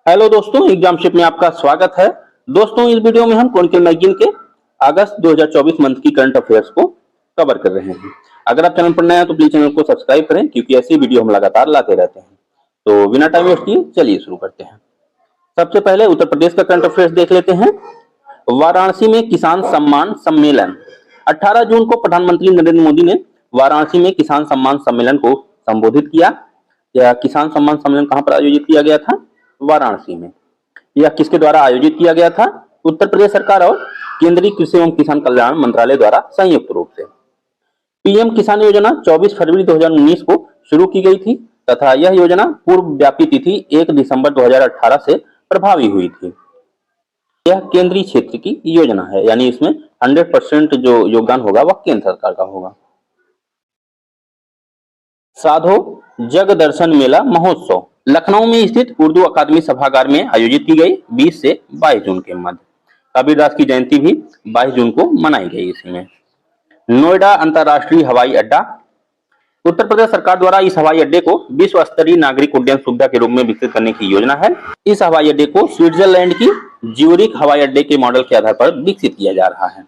Hello दोस्तों, एग्जामशिप में आपका स्वागत है। दोस्तों, इस वीडियो में हम क्रॉनिकल मैगजीन के अगस्त 2024 मंथ की करंट अफेयर्स को कवर कर रहे हैं। अगर आप चैनल पर नए हैं तो प्लीज चैनल को सब्सक्राइब करें, क्योंकि ऐसी वीडियो हम लगातार लाते रहते हैं। तो बिना टाइम वेस्ट किए चलिए शुरू करते हैं। सबसे पहले उत्तर प्रदेश का करंट अफेयर्स देख लेते हैं। वाराणसी में किसान सम्मान सम्मेलन। 18 जून को प्रधानमंत्री नरेंद्र मोदी ने वाराणसी में किसान सम्मान सम्मेलन को संबोधित किया। यह किसान सम्मान सम्मेलन कहां पर आयोजित किया गया था? वाराणसी में। यह किसके द्वारा आयोजित किया गया था? उत्तर प्रदेश सरकार और केंद्रीय कृषि एवं किसान कल्याण मंत्रालय द्वारा संयुक्त रूप से। पीएम किसान योजना 24 फरवरी 2019 को शुरू की गई थी तथा यह योजना पूर्व व्यापी तिथि 1 दिसंबर 2018 से प्रभावी हुई थी। यह केंद्रीय क्षेत्र की योजना है, यानी इसमें 100% जो योगदान होगा वह केंद्र सरकार का होगा। साधो जग दर्शन मेला महोत्सव लखनऊ में स्थित उर्दू अकादमी सभागार में आयोजित की गई 20 से 22 जून के मध्य। कबीरदास की जयंती भी 22 जून को मनाई गई। इसमें नोएडा अंतर्राष्ट्रीय हवाई अड्डा। उत्तर प्रदेश सरकार द्वारा इस हवाई अड्डे को विश्व स्तरीय नागरिक उड्डयन सुविधा के रूप में विकसित करने की योजना है। इस हवाई अड्डे को स्विट्जरलैंड की ज्यूरिख हवाई अड्डे के मॉडल के आधार पर विकसित किया जा रहा है।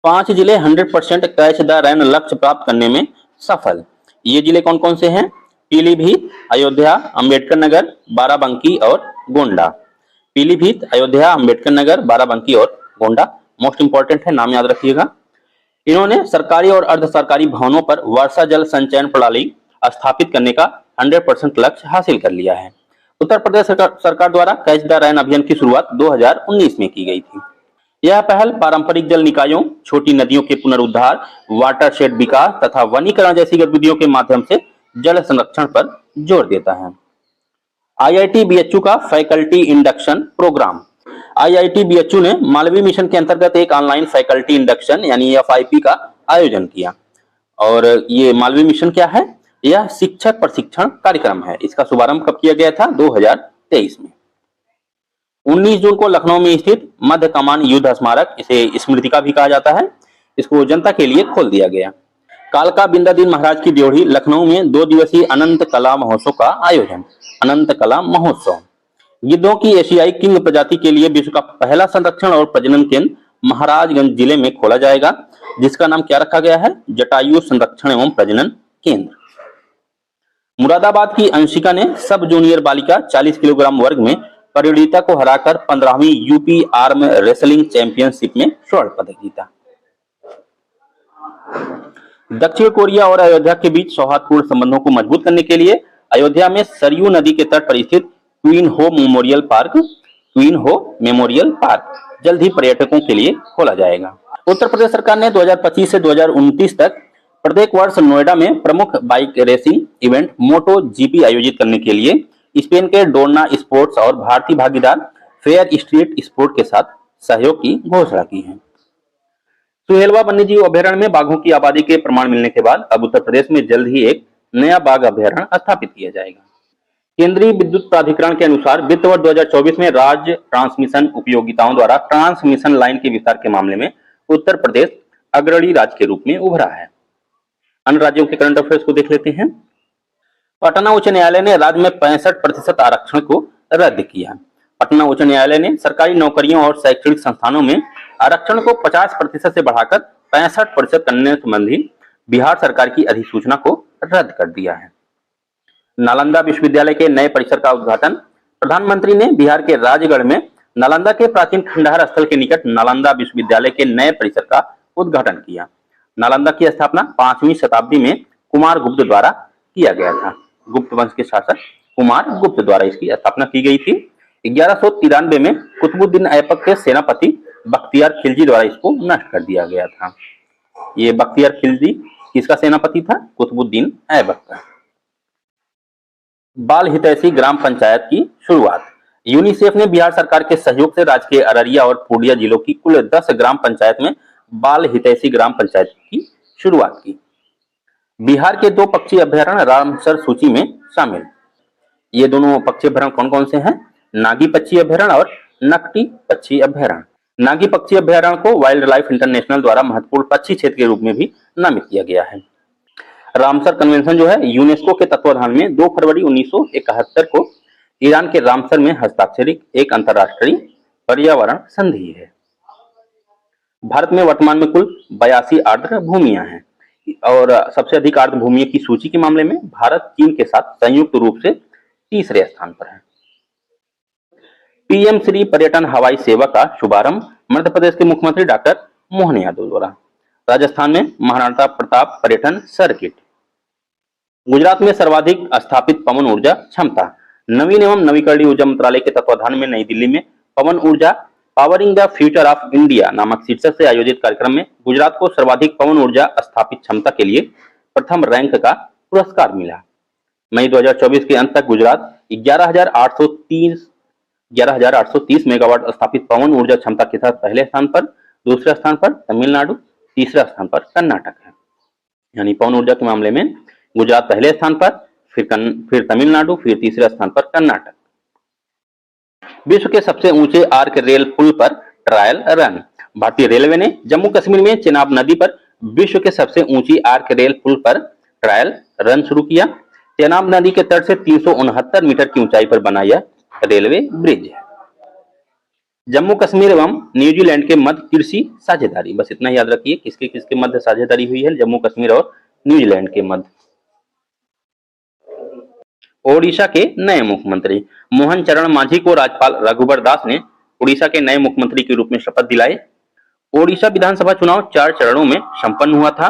5 जिले 100% कैच द रैन लक्ष्य प्राप्त करने में सफल। ये जिले कौन कौन से हैं? पीलीभीत, अयोध्या, अंबेडकर नगर, बाराबंकी और गोंडा। पीलीभीत, अयोध्या, अंबेडकर नगर, बाराबंकी और गोंडा मोस्ट इंपॉर्टेंट है, नाम याद रखिएगा। इन्होंने सरकारी और अर्ध सरकारी भवनों पर वर्षा जल संचयन प्रणाली स्थापित करने का 100% लक्ष्य हासिल कर लिया है। उत्तर प्रदेश सरकार द्वारा कैच द रैन अभियान की शुरुआत 2019 में की गई थी। यह पहल पारंपरिक जल निकायों, छोटी नदियों के पुनरुद्धार, वाटरशेड विकास तथा वनीकरण जैसी गतिविधियों के माध्यम से जल संरक्षण पर जोर देता है। आईआईटी बीएचयू का faculty induction program. IIT BHU ने मालवीय मिशन के अंतर्गत एक ऑनलाइन फैकल्टी इंडक्शन यानी एफआईपी का आयोजन किया। और ये मालवीय मिशन क्या है? यह शिक्षक प्रशिक्षण कार्यक्रम है। इसका शुभारंभ कब किया गया था? 2023 में। 19 जून को लखनऊ में स्थित मध्य कमान युद्ध स्मारक, इसे स्मृतिका भी कहा जाता है, इसको जनता के लिए खोल दिया गया। कालका बिंदादीन महाराज की ड्योढ़ी लखनऊ में 2 दिवसीय अनंत कला महोत्सव का आयोजन। अनंत कला महोत्सव। गिद्धों की एशियाई किंग प्रजाति के लिए विश्व का पहला संरक्षण और प्रजनन केंद्र महाराजगंज जिले में खोला जाएगा, जिसका नाम क्या रखा गया है? जटायु संरक्षण एवं प्रजनन केंद्र। मुरादाबाद की अंशिका ने सब जूनियर बालिका 40 किलोग्राम वर्ग में परिणीता को हराकर 15वीं यूपी आर्म रेसलिंग चैंपियनशिप में स्वर्ण पदक जीता। दक्षिण कोरिया और अयोध्या के बीच सौहार्दपूर्ण संबंधों को मजबूत करने के लिए अयोध्या में सरयू नदी के तट पर स्थित क्वीन हो मेमोरियल पार्क जल्द ही पर्यटकों के लिए खोला जाएगा। उत्तर प्रदेश सरकार ने 2025 से 2029 तक प्रत्येक वर्ष नोएडा में प्रमुख बाइक रेसिंग इवेंट मोटो जीपी आयोजित करने के लिए स्पेन के डोर्ना स्पोर्ट्स और भारतीय भागीदार फेयर स्ट्रीट स्पोर्ट के साथ सहयोग की घोषणा की है। सुहेलवा वन्यजीव अभयारण्य में बाघों की आबादी के प्रमाण मिलने के बाद अब उत्तर प्रदेश में जल्द ही एक नया बाघ अभयारण्य स्थापित किया जाएगा। केंद्रीय विद्युत प्राधिकरण के अनुसार वित्त वर्ष 2024 में राज्य ट्रांसमिशन उपयोगिताओं द्वारा ट्रांसमिशन लाइन के विस्तार के मामले में उत्तर प्रदेश अग्रणी राज्य के रूप में उभरा है। अन्य राज्यों के करंट अफेयर्स को देख लेते हैं। पटना उच्च न्यायालय ने राज्य में 65% आरक्षण को रद्द किया। पटना उच्च न्यायालय ने सरकारी नौकरियों और शैक्षणिक संस्थानों में आरक्षण को 50% से बढ़ाकर 65% करने संबंधी बिहार सरकार की अधिसूचना को रद्द कर दिया है। नालंदा विश्वविद्यालय के नए परिसर का उद्घाटन। प्रधानमंत्री ने बिहार के राजगढ़ में नालंदा के प्राचीन खंडहर स्थल के निकट नालंदा विश्वविद्यालय के नए परिसर का उद्घाटन किया। नालंदा की स्थापना 5वीं शताब्दी में कुमार गुप्त द्वारा किया गया था। गुप्त वंश के शासक कुमार गुप्त द्वारा इसकी स्थापना की गई थी। 1193 में कुतुबुद्दीन ऐबक के सेनापति बख्तियार खिलजी द्वारा इसको नष्ट कर दिया गया था। ये बख्तियार खिलजी किसका सेनापति था? कुतुबुद्दीन ऐबक का। बाल हितैषी ग्राम पंचायत की शुरुआत। यूनिसेफ ने बिहार सरकार के सहयोग से राज्य के अररिया और पूर्णिया जिलों की कुल 10 ग्राम पंचायत में बाल हितैषी ग्राम पंचायत की शुरुआत की। बिहार के 2 पक्षी अभयारण्य रामसर सूची में शामिल। ये दोनों पक्षी अभयारण्य कौन कौन से हैं? नागी पक्षी अभयारण्य और नकटी पक्षी अभयारण्य। नागी पक्षी अभयारण्य को वाइल्ड लाइफ इंटरनेशनल द्वारा महत्वपूर्ण पक्षी क्षेत्र के रूप में भी नामित किया गया है। रामसर कन्वेंशन जो है यूनेस्को के तत्वाधान में 2 फरवरी 1971 को ईरान के रामसर में हस्ताक्षरित एक अंतर्राष्ट्रीय पर्यावरण संधि है। भारत में वर्तमान में कुल 82 आर्द्र भूमियां हैं और सबसे अधिक आर्द्र भूमियों की सूची के मामले में भारत चीन के साथ संयुक्त रूप से तीसरे स्थान पर है। पीएम श्री पर्यटन हवाई सेवा का शुभारंभ मध्य प्रदेश के मुख्यमंत्री डॉक्टर मोहन यादव द्वारा। राजस्थान में महाराणा प्रताप पर्यटन सर्किट। गुजरात में सर्वाधिक स्थापित पवन ऊर्जा क्षमता। नवीन एवं नवीकरणीय ऊर्जा मंत्रालय के तत्वाधान में नई दिल्ली में पवन ऊर्जा powering the future of India नामक शीर्षक से आयोजित कार्यक्रम में गुजरात को सर्वाधिक पवन ऊर्जा स्थापित क्षमता के लिए प्रथम रैंक का पुरस्कार मिला। मई 2024 के अंत तक गुजरात 11,830 मेगावाट स्थापित पवन ऊर्जा क्षमता के साथ पहले स्थान पर, दूसरे स्थान पर तमिलनाडु, तीसरे स्थान पर कर्नाटक है। यानी पवन ऊर्जा के मामले में गुजरात पहले स्थान पर, फिर तमिलनाडु, फिर तीसरे स्थान पर कर्नाटक। विश्व के सबसे ऊंचे आर्क रेल पुल पर ट्रायल रन। भारतीय रेलवे ने जम्मू कश्मीर में चेनाब नदी पर विश्व के सबसे ऊंची आर्क रेल पुल पर ट्रायल रन शुरू किया। चेनाब नदी के तट से 369 मीटर की ऊंचाई पर बना यह रेलवे ब्रिज है। जम्मू कश्मीर एवं न्यूजीलैंड के मध्य कृषि साझेदारी। बस इतना याद रखिए किसके किसके मध्य साझेदारी हुई है, जम्मू कश्मीर और न्यूजीलैंड के मध्य। ओडिशा के नए मुख्यमंत्री। मोहन चरण मांझी को राज्यपाल रघुबर दास ने ओडिशा के नए मुख्यमंत्री के रूप में शपथ दिलाई। ओडिशा विधानसभा चुनाव 4 चरणों में संपन्न हुआ था।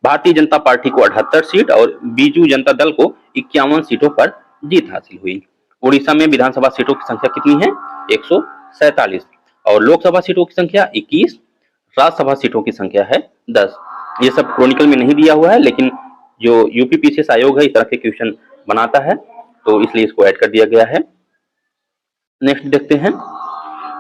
भारतीय जनता पार्टी को 78 सीट और बीजू जनता दल को 51 सीटों पर जीत हासिल हुई। ओडिशा में विधानसभा सीटों की संख्या कितनी है? 147 और लोकसभा सीटों की संख्या 21, राज्यसभा सीटों की संख्या है 10। ये सब क्रॉनिकल में नहीं दिया हुआ है, लेकिन जो यूपीपीसीएस आयोग है इस तरह के क्वेश्चन बनाता है तो इसलिए इसको ऐड कर दिया गया है। नेक्स्ट देखते हैं।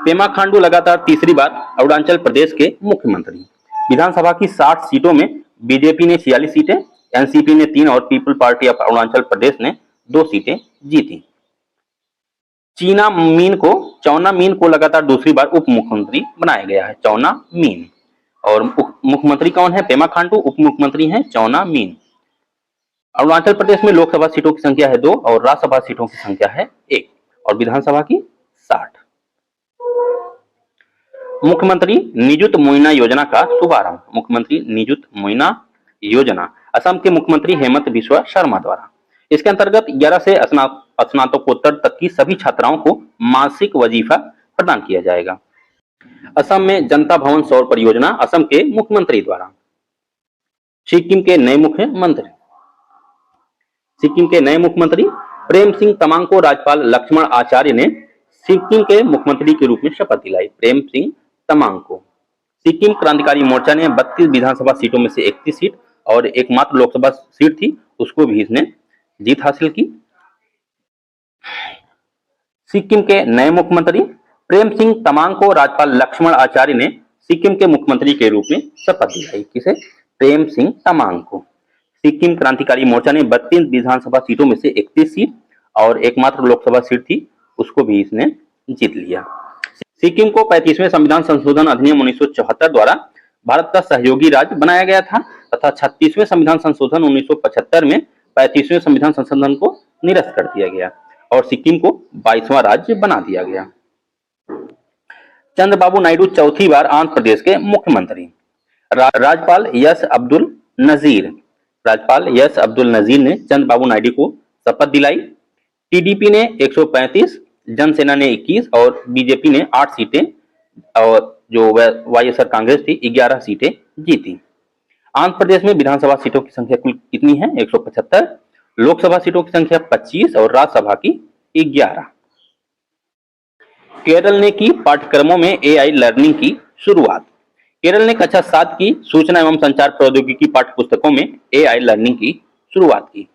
पेमा खांडू लगातार तीसरी बार अरुणाचल प्रदेश के मुख्यमंत्री। विधानसभा की 60 सीटों में बीजेपी ने 46 सीटें, एनसीपी ने 3 और people party of Arunachal Pradesh ने 2 सीटें जीती। चौना मीन को लगातार दूसरी बार उप मुख्यमंत्री बनाया गया है। चौना मीन। और मुख्यमंत्री कौन है? पेमा खांडू। उप मुख्यमंत्री हैं चौना मीन। अरुणाचल प्रदेश में लोकसभा सीटों की संख्या है 2 और राज्यसभा सीटों की संख्या है 1 और विधानसभा की 60। मुख्यमंत्री निजुत मोइना योजना का शुभारंभ। मुख्यमंत्री निजुत मोइना योजना असम के मुख्यमंत्री हेमंत बिस्वा शर्मा द्वारा। इसके अंतर्गत 11 से स्नातकोत्तर तक की सभी छात्राओं को मासिक वजीफा प्रदान किया जाएगा। असम में जनता भवन सौर परियोजना असम के मुख्यमंत्री द्वारा। सिक्किम के नए मुख्यमंत्री। सिक्किम के नए मुख्यमंत्री प्रेम सिंह तमांग को राज्यपाल लक्ष्मण आचार्य ने सिक्किम के मुख्यमंत्री के रूप में शपथ दिलाई। प्रेम सिंह तमांग को। सिक्किम क्रांतिकारी मोर्चा ने 32 विधानसभा सीटों में से 31 सीट और एकमात्र लोकसभा सीट थी उसको भी इसने जीत हासिल की। सिक्किम के नए मुख्यमंत्री प्रेम सिंह तमांग को राज्यपाल लक्ष्मण आचार्य ने सिक्किम के मुख्यमंत्री के रूप में शपथ दिलाई। किसे? प्रेम सिंह तमांग को। सिक्किम क्रांतिकारी मोर्चा ने 32 विधानसभा सीटों में से 31 सीट और एकमात्र लोकसभा सीट थी उसको भी इसने जीत लिया। सिक्किम को 35वें संविधान संशोधन अधिनियम 1974 द्वारा भारत का सहयोगी राज्य बनाया गया था तथा 36वें संविधान संशोधन 1975 में 35वें संविधान संशोधन को निरस्त कर दिया गया और सिक्किम को 22वां राज्य बना दिया गया। चंद्रबाबू नायडू चौथी बार आंध्र प्रदेश के मुख्यमंत्री। राज्यपाल एस अब्दुल नजीर ने चंद्रबाबू नायडू को शपथ दिलाई। टीडीपी ने 135, जनसेना ने 21 और बीजेपी ने 8 सीटें और जो वाईएसआर कांग्रेस थी 11 सीटें जीती। आंध्र प्रदेश में विधानसभा सीटों की संख्या कुल कितनी है? 175, लोकसभा सीटों की संख्या 25 और राज्यसभा की 11। केरल ने की पाठ्यक्रमों में एआई लर्निंग की शुरुआत। केरल ने कक्षा 7 की सूचना एवं संचार प्रौद्योगिकी पाठ्य पुस्तकों में एआई लर्निंग की शुरुआत की।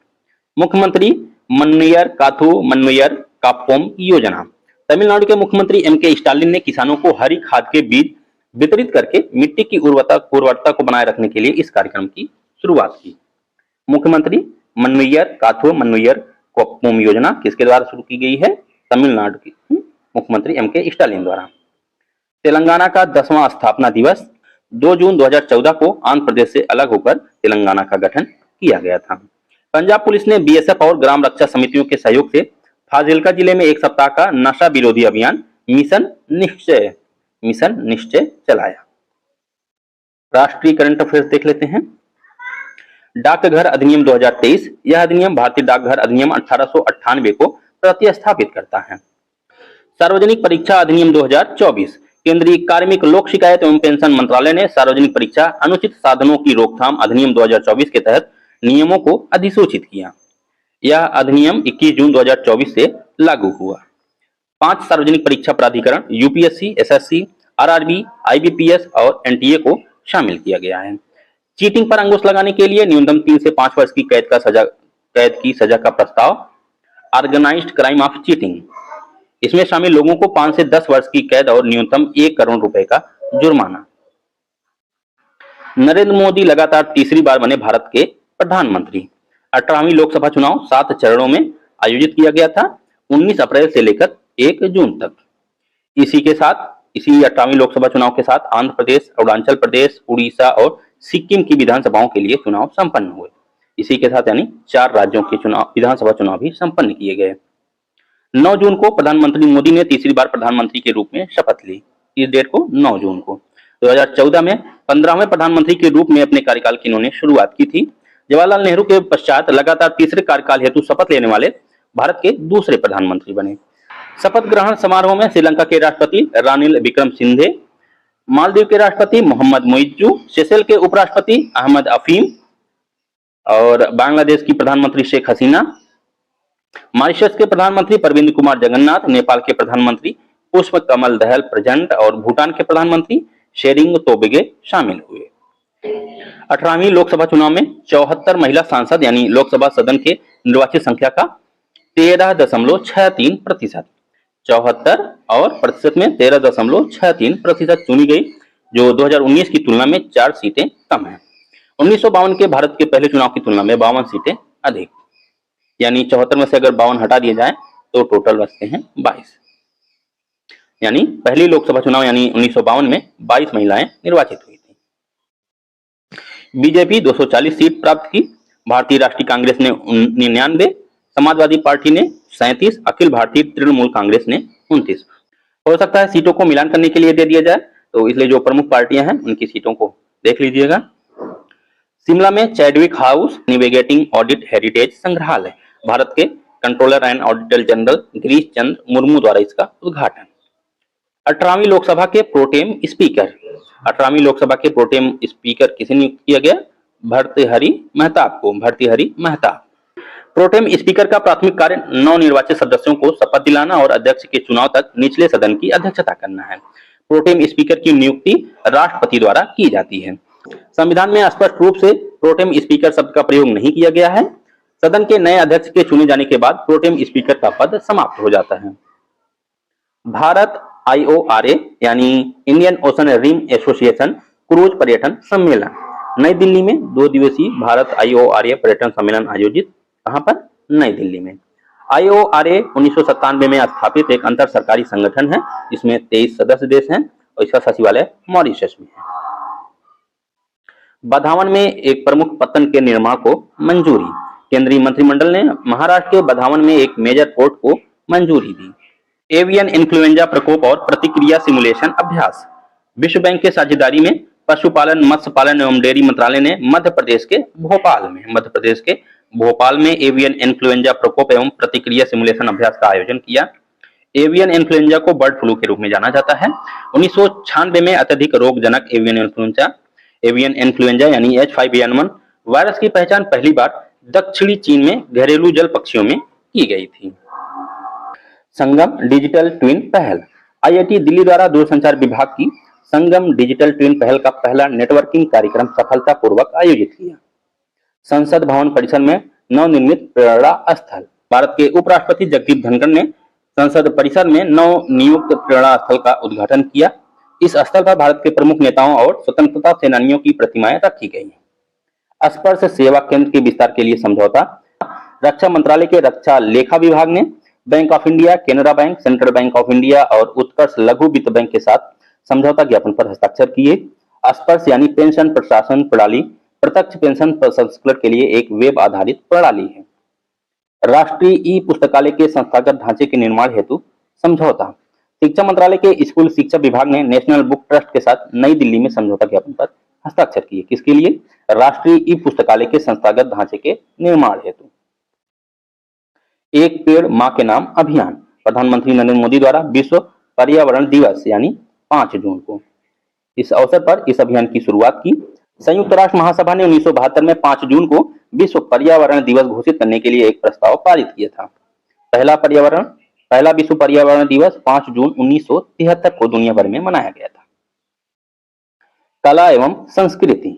मुख्यमंत्री मन्नुयिर काप्पोम योजना। तमिलनाडु के मुख्यमंत्री एमके स्टालिन ने किसानों को हरी खाद के बीज वितरित करके मिट्टी की उर्वरता को बनाए रखने के लिए इस कार्यक्रम की शुरुआत की। मुख्यमंत्री मन्नुयिर काप्पोम योजना किसके द्वारा शुरू की गई है? तमिलनाडु के मुख्यमंत्री एमके स्टालिन द्वारा। तेलंगाना का 10वां स्थापना दिवस 2 जून 2014 को आंध्र प्रदेश से अलग होकर तेलंगाना का गठन किया गया था। पंजाब पुलिस ने बीएसएफ और ग्राम रक्षा समितियों के सहयोग से फाजिल्का जिले में एक सप्ताह का नशा विरोधी अभियान मिशन निश्चय चलाया। राष्ट्रीय करंट अफेयर्स देख लेते हैं। डाकघर अधिनियम 2023, यह अधिनियम भारतीय डाकघर अधिनियम 1898 को प्रतिस्थापित करता है। सार्वजनिक परीक्षा अधिनियम 2024, केंद्रीय कार्मिक लोक शिकायत एवं पेंशन मंत्रालय ने सार्वजनिक परीक्षा अनुचित साधनों की रोकथाम अधिनियम 2024 के तहत नियमों को अधिसूचित किया। यह अधिनियम 21 जून 2024 से लागू हुआ। 5 सार्वजनिक परीक्षा प्राधिकरण यूपीएससी, एसएससी, आरआरबी, आईबीपीएस और एनटीए को शामिल किया गया है। चीटिंग पर अंकुश लगाने के लिए न्यूनतम 3 से 5 वर्ष की कैद की सजा का प्रस्ताव। ऑर्गेनाइज्ड क्राइम ऑफ चीटिंग, इसमें शामिल लोगों को 5 से 10 वर्ष की कैद और न्यूनतम 1 करोड़ रुपए का जुर्माना। नरेंद्र मोदी लगातार तीसरी बार बने भारत के प्रधानमंत्री। 18वीं लोकसभा चुनाव 7 चरणों में आयोजित किया गया था, 19 अप्रैल से लेकर 1 जून तक। इसी 18वीं लोकसभा चुनाव के साथ आंध्र प्रदेश, अरुणाचल प्रदेश, उड़ीसा और सिक्किम की विधानसभाओं के लिए चुनाव संपन्न हुए। इसी के साथ यानी 4 राज्यों के विधानसभा चुनाव भी संपन्न किए गए। 9 जून को प्रधानमंत्री मोदी ने तीसरी बार प्रधानमंत्री के रूप में शपथ ली। इस डेट को 9 जून को 2014 में 15वें प्रधानमंत्री के रूप में अपने कार्यकाल की इन्होंने शुरुआत की थी। जवाहरलाल नेहरू के पश्चात लगातार तीसरे कार्यकाल हेतु शपथ लेने वाले भारत के दूसरे प्रधानमंत्री बने। शपथ ग्रहण समारोह में श्रीलंका के राष्ट्रपति रानिल विक्रमसिंघे, मालदीव के राष्ट्रपति मोहम्मद मुइज्जू, सेशेल के उपराष्ट्रपति अहमद अफीम और बांग्लादेश की प्रधानमंत्री शेख हसीना, मॉरिशस के प्रधानमंत्री प्रविंद कुमार जगन्नाथ, नेपाल के प्रधानमंत्री पुष्प कमल दहल प्रचंड और भूटान के प्रधानमंत्री शेरिंग तोबगे शामिल हुए। 18वीं लोकसभा चुनाव में 74 महिला सांसद यानी लोकसभा सदन के निर्वाचित संख्या का 13.63%, 74 और प्रतिशत में 13.63% चुनी गई, जो 2019 की तुलना में 4 सीटें कम है। 1952 के भारत के पहले चुनाव की तुलना में 52 सीटें अधिक, यानी 74 में से अगर 52 हटा दिए जाए तो टोटल बचते हैं 22। यानी पहली लोकसभा चुनाव यानी 1952 में 22 महिलाएं निर्वाचित हुई थी। बीजेपी 240 सीट प्राप्त की, भारतीय राष्ट्रीय कांग्रेस ने 99, समाजवादी पार्टी ने 37, अखिल भारतीय तृणमूल कांग्रेस ने 29। हो सकता है सीटों को मिलान करने के लिए दे दिया जाए, तो इसलिए जो प्रमुख पार्टियां हैं उनकी सीटों को देख लीजिएगा। शिमला में Chadwick house navigating audit heritage संग्रहालय, भारत के controller and auditor general Girish Chandra Murmu द्वारा इसका उद्घाटन। 18वीं लोकसभा के प्रोटेम स्पीकर, 18वीं लोकसभा के प्रोटेम स्पीकर किसे नियुक्त किया गया? भर्तृहरि मेहताब को, भर्तृहरि मेहताब। प्रोटेम स्पीकर का प्राथमिक कार्य नवनिर्वाचित सदस्यों को शपथ दिलाना और अध्यक्ष के चुनाव तक निचले सदन की अध्यक्षता करना है। प्रोटेम स्पीकर की नियुक्ति राष्ट्रपति द्वारा की जाती है। संविधान में स्पष्ट रूप से प्रोटेम स्पीकर शब्द का प्रयोग नहीं किया गया है। सदन के नए अध्यक्ष के चुने जाने के बाद प्रोटेम स्पीकर का पद समाप्त हो जाता है। भारत IORA यानी Indian Ocean Rim Association cruise पर्यटन सम्मेलन, नई दिल्ली में 2 दिवसीय भारत IORA पर्यटन सम्मेलन आयोजित, कहां पर? नई दिल्ली में। IORA 1997 में स्थापित एक अंतर सरकारी संगठन है, जिसमें 23 सदस्य देश हैं और इसका सचिवालय मॉरिशस में है। बधावन में एक प्रमुख पत्तन के निर्माण को मंजूरी, केंद्रीय मंत्रिमंडल ने महाराष्ट्र के बधावन में एक मेजर पोर्ट को मंजूरी दी। एवियन इन्फ्लुएंजा प्रकोप और प्रतिक्रिया सिमुलेशन अभ्यास, विश्व बैंक के साझेदारी में पशुपालन, मत्स्य पालन एवं डेयरी मंत्रालय ने मध्य प्रदेश के भोपाल में एवियन इन्फ्लुएंजा प्रकोप एवं प्रतिक्रिया सिमुलेशन अभ्यास का आयोजन किया। एवियन इन्फ्लुएंजा को बर्ड फ्लू के रूप में जाना जाता है। 1996 में अत्यधिक रोगजनक एवियन इन्फ्लुएंजा यानी H5N1 वायरस की पहचान पहली बार दक्षिणी चीन में घरेलू जल पक्षियों में की गई थी। संगम डिजिटल ट्विन पहल, IIT दिल्ली द्वारा दूरसंचार विभाग की संगम डिजिटल ट्विन पहल का पहला नेटवर्किंग कार्यक्रम सफलतापूर्वक आयोजित किया। संसद भवन परिसर में नवनिर्मित प्रेरणा स्थल, भारत के उपराष्ट्रपति जगदीप धनखड़ ने संसद परिसर में नवनियुक्त प्रेरणा स्थल का उद्घाटन किया। इस स्थल पर भारत के प्रमुख नेताओं और स्वतंत्रता सेनानियों की प्रतिमाएं रखी गई हैं। स्पर्श सेवा केंद्र के विस्तार के लिए समझौता, रक्षा मंत्रालय के रक्षा लेखा विभाग ने bank of India, Canara bank, central bank of India और उत्कर्ष लघु वित्त बैंक के साथ समझौता ज्ञापन पर हस्ताक्षर किए। स्पर्श यानी पेंशन प्रशासन प्रणाली प्रत्यक्ष पेंशन प्रसंस्करण के लिए एक वेब आधारित प्रणाली है। राष्ट्रीय ई पुस्तकालय के संस्थागत ढांचे के निर्माण हेतु समझौता। शिक्षा मंत्रालय के स्कूल शिक्षा विभाग ने नेशनल बुक ट्रस्ट के साथ नई दिल्ली में समझौता ज्ञापन पर हस्ताक्षर किए। किसके लिए? राष्ट्रीय ई पुस्तकालय के संस्थागत ढांचे के निर्माण हेतु। एक पेड़ मां के नाम अभियान प्रधानमंत्री नरेंद्र मोदी द्वारा विश्व पर्यावरण दिवस यानी 5 जून को इस अवसर पर इस अभियान की शुरुआत की। संयुक्त राष्ट्र महासभा ने 1972 में 5 जून को विश्व पर्यावरण दिवस घोषित करने के लिए एक प्रस्ताव पारित किया था। पहला विश्व पर्यावरण दिवस 5 जून 1973 को दुनिया भर में मनाया गया था। कला एवं संस्कृति।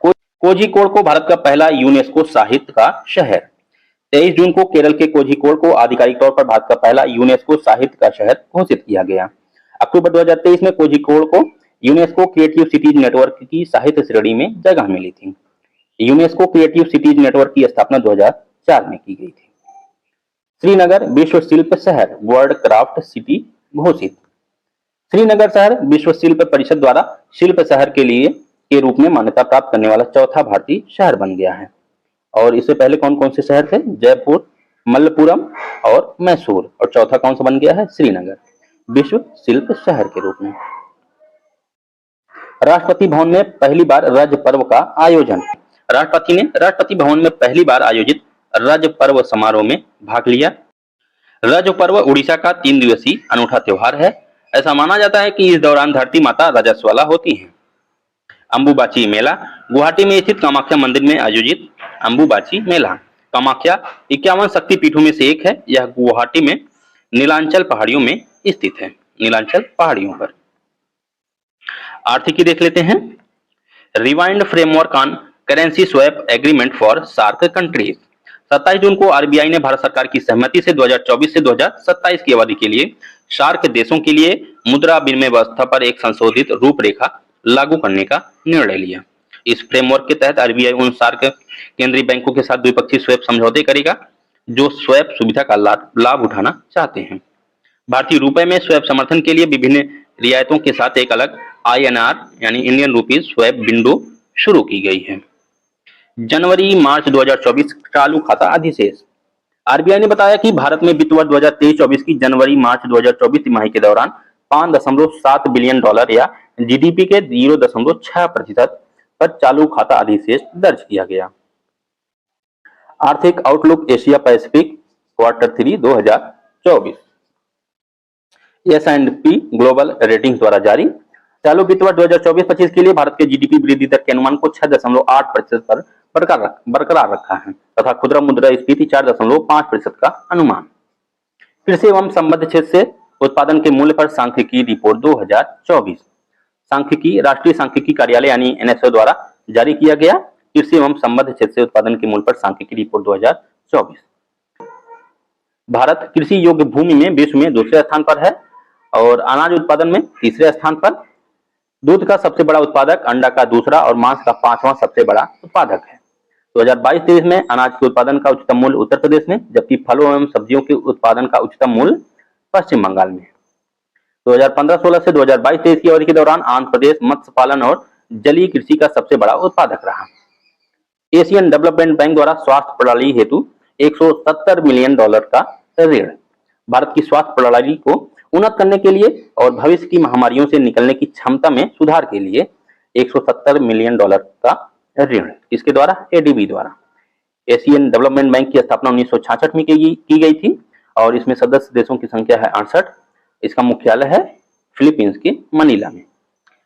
कोझिकोड को भारत का पहला यूनेस्को साहित्य का शहर। 23 जून को केरल के कोझिकोड को आधिकारिक तौर पर भारत का पहला यूनेस्को साहित्य का शहर घोषित किया गया। अक्टूबर 2023 में कोझिकोड को यूनेस्को क्रिएटिव सिटीज नेटवर्क की साहित्य श्रेणी में जगह मिली थी। यूनेस्को क्रिएटिव सिटीज नेटवर्क की स्थापना 2004 में की गई थी। श्रीनगर विश्व शिल्प शहर वर्ल्ड क्राफ्ट सिटी घोषित। श्रीनगर शहर विश्व शिल्प परिषद द्वारा शिल्प शहर के रूप में मान्यता प्राप्त करने वाला चौथा भारतीय शहर बन गया है। और इससे पहले कौन कौन से शहर थे? जयपुर, मल्लपुरम और मैसूर, और चौथा कौन सा बन गया है? श्रीनगर विश्व शिल्प शहर के रूप में। राष्ट्रपति भवन में पहली बार राज्य पर्व का आयोजन। राष्ट्रपति ने राष्ट्रपति भवन में पहली बार आयोजित राज्य पर्व समारोह में भाग लिया। राज्य पर्व उड़ीसा का 3 दिवसीय अनूठा त्योहार है। ऐसा माना जाता है कि इस दौरान धरती माता रजस्वला होती हैं। अंबुबाची मेला गुवाहाटी में स्थित कामाख्या मंदिर में आयोजित अंबुबाची मेला। कामाख्या 51 शक्तिपीठों में से एक है। यह गुवाहाटी में नीलांचल पहाड़ियों में स्थित है। नीलांचल पहाड़ियों पर। आर्थिकी देख लेते हैं। Revised framework on currency swap agreement for SAARC countries. 27 जून को आरबीआई ने भारत सरकार की सहमति से 2024 से 2027 की अवधि के लिए सार्क देशों के लिए मुद्रा विनिमय व्यवस्था पर एक संशोधित रूपरेखा लागू करने का निर्णय लिया। इस फ्रेमवर्क के तहत आरबीआई उन सार्क केंद्रीय बैंकों के साथ द्विपक्षीय स्वैप समझौते करेगा जो स्वैप सुविधा का लाभ उठाना चाहते हैं। भारतीय रुपए में स्वैप समर्थन के लिए विभिन्न रियायतों के साथ एक अलग INR यानी इंडियन रुपीज स्वैप विंडो शुरू की गई है। जनवरी मार्च 2024 चालू खाता अधिशेष। आरबीआई ने बताया कि भारत में वित्त वर्ष 2023-24 की जनवरी मार्च 2024 तिमाही के दौरान $5.7 बिलियन या जीडीपी के 0.6% पर चालू खाता अधिशेष दर्ज किया गया। आर्थिक outlook Asia Pacific Q3 2024 S&P global ratings द्वारा जारी। चालू वित्त वर्ष 2024-25 के लिए भारत के जीडीपी वृद्धि दर के अनुमान को 6.8% पर बरकरार रखा है तथा खुदरा मुद्रास्फीति 4.5% का अनुमान। कृषि एवं संबद्ध क्षेत्र से उत्पादन के मूल्य पर सांख्यिकी रिपोर्ट 2024 सांख्यिकी राष्ट्रीय सांख्यिकी कार्यालय यानी NSO द्वारा जारी किया गया कृषि एवं संबद्ध क्षेत्र से उत्पादन के मूल्य पर सांख्यिकी रिपोर्ट 2024। भारत कृषि योग्य भूमि में विश्व में दूसरे स्थान पर है और अनाज उत्पादन में तीसरे स्थान पर। दूध का सबसे बड़ा उत्पादक, अंडा का दूसरा और मांस का 5वां सबसे बड़ा उत्पादक है। 2022-23 में अनाज के उत्पादन का उच्चतम मूल्य उत्तर प्रदेश में, जबकि फलों एवं सब्जियों के उत्पादन का उच्चतम मूल्य पश्चिम बंगाल में। 2015-16 से 2022-23 की अवधि के दौरान आंध्र प्रदेश मत्स्य पालन और जलीय कृषि का सबसे बड़ा उत्पादक रहा। एशियन डेवलपमेंट बैंक द्वारा स्वास्थ्य प्रणाली हेतु $170 मिलियन का ऋण। भारत की स्वास्थ्य प्रणाली को उन्नत करने के लिए और भविष्य की महामारियों से निकलने की क्षमता में सुधार के लिए $170 मिलियन का ऋण। इसके द्वारा ADB द्वारा। एशियन डेवलपमेंट बैंक की स्थापना 1966 में की गई थी और इसमें सदस्य देशों की संख्या है 68। इसका मुख्यालय है फिलीपींस के मनीला में।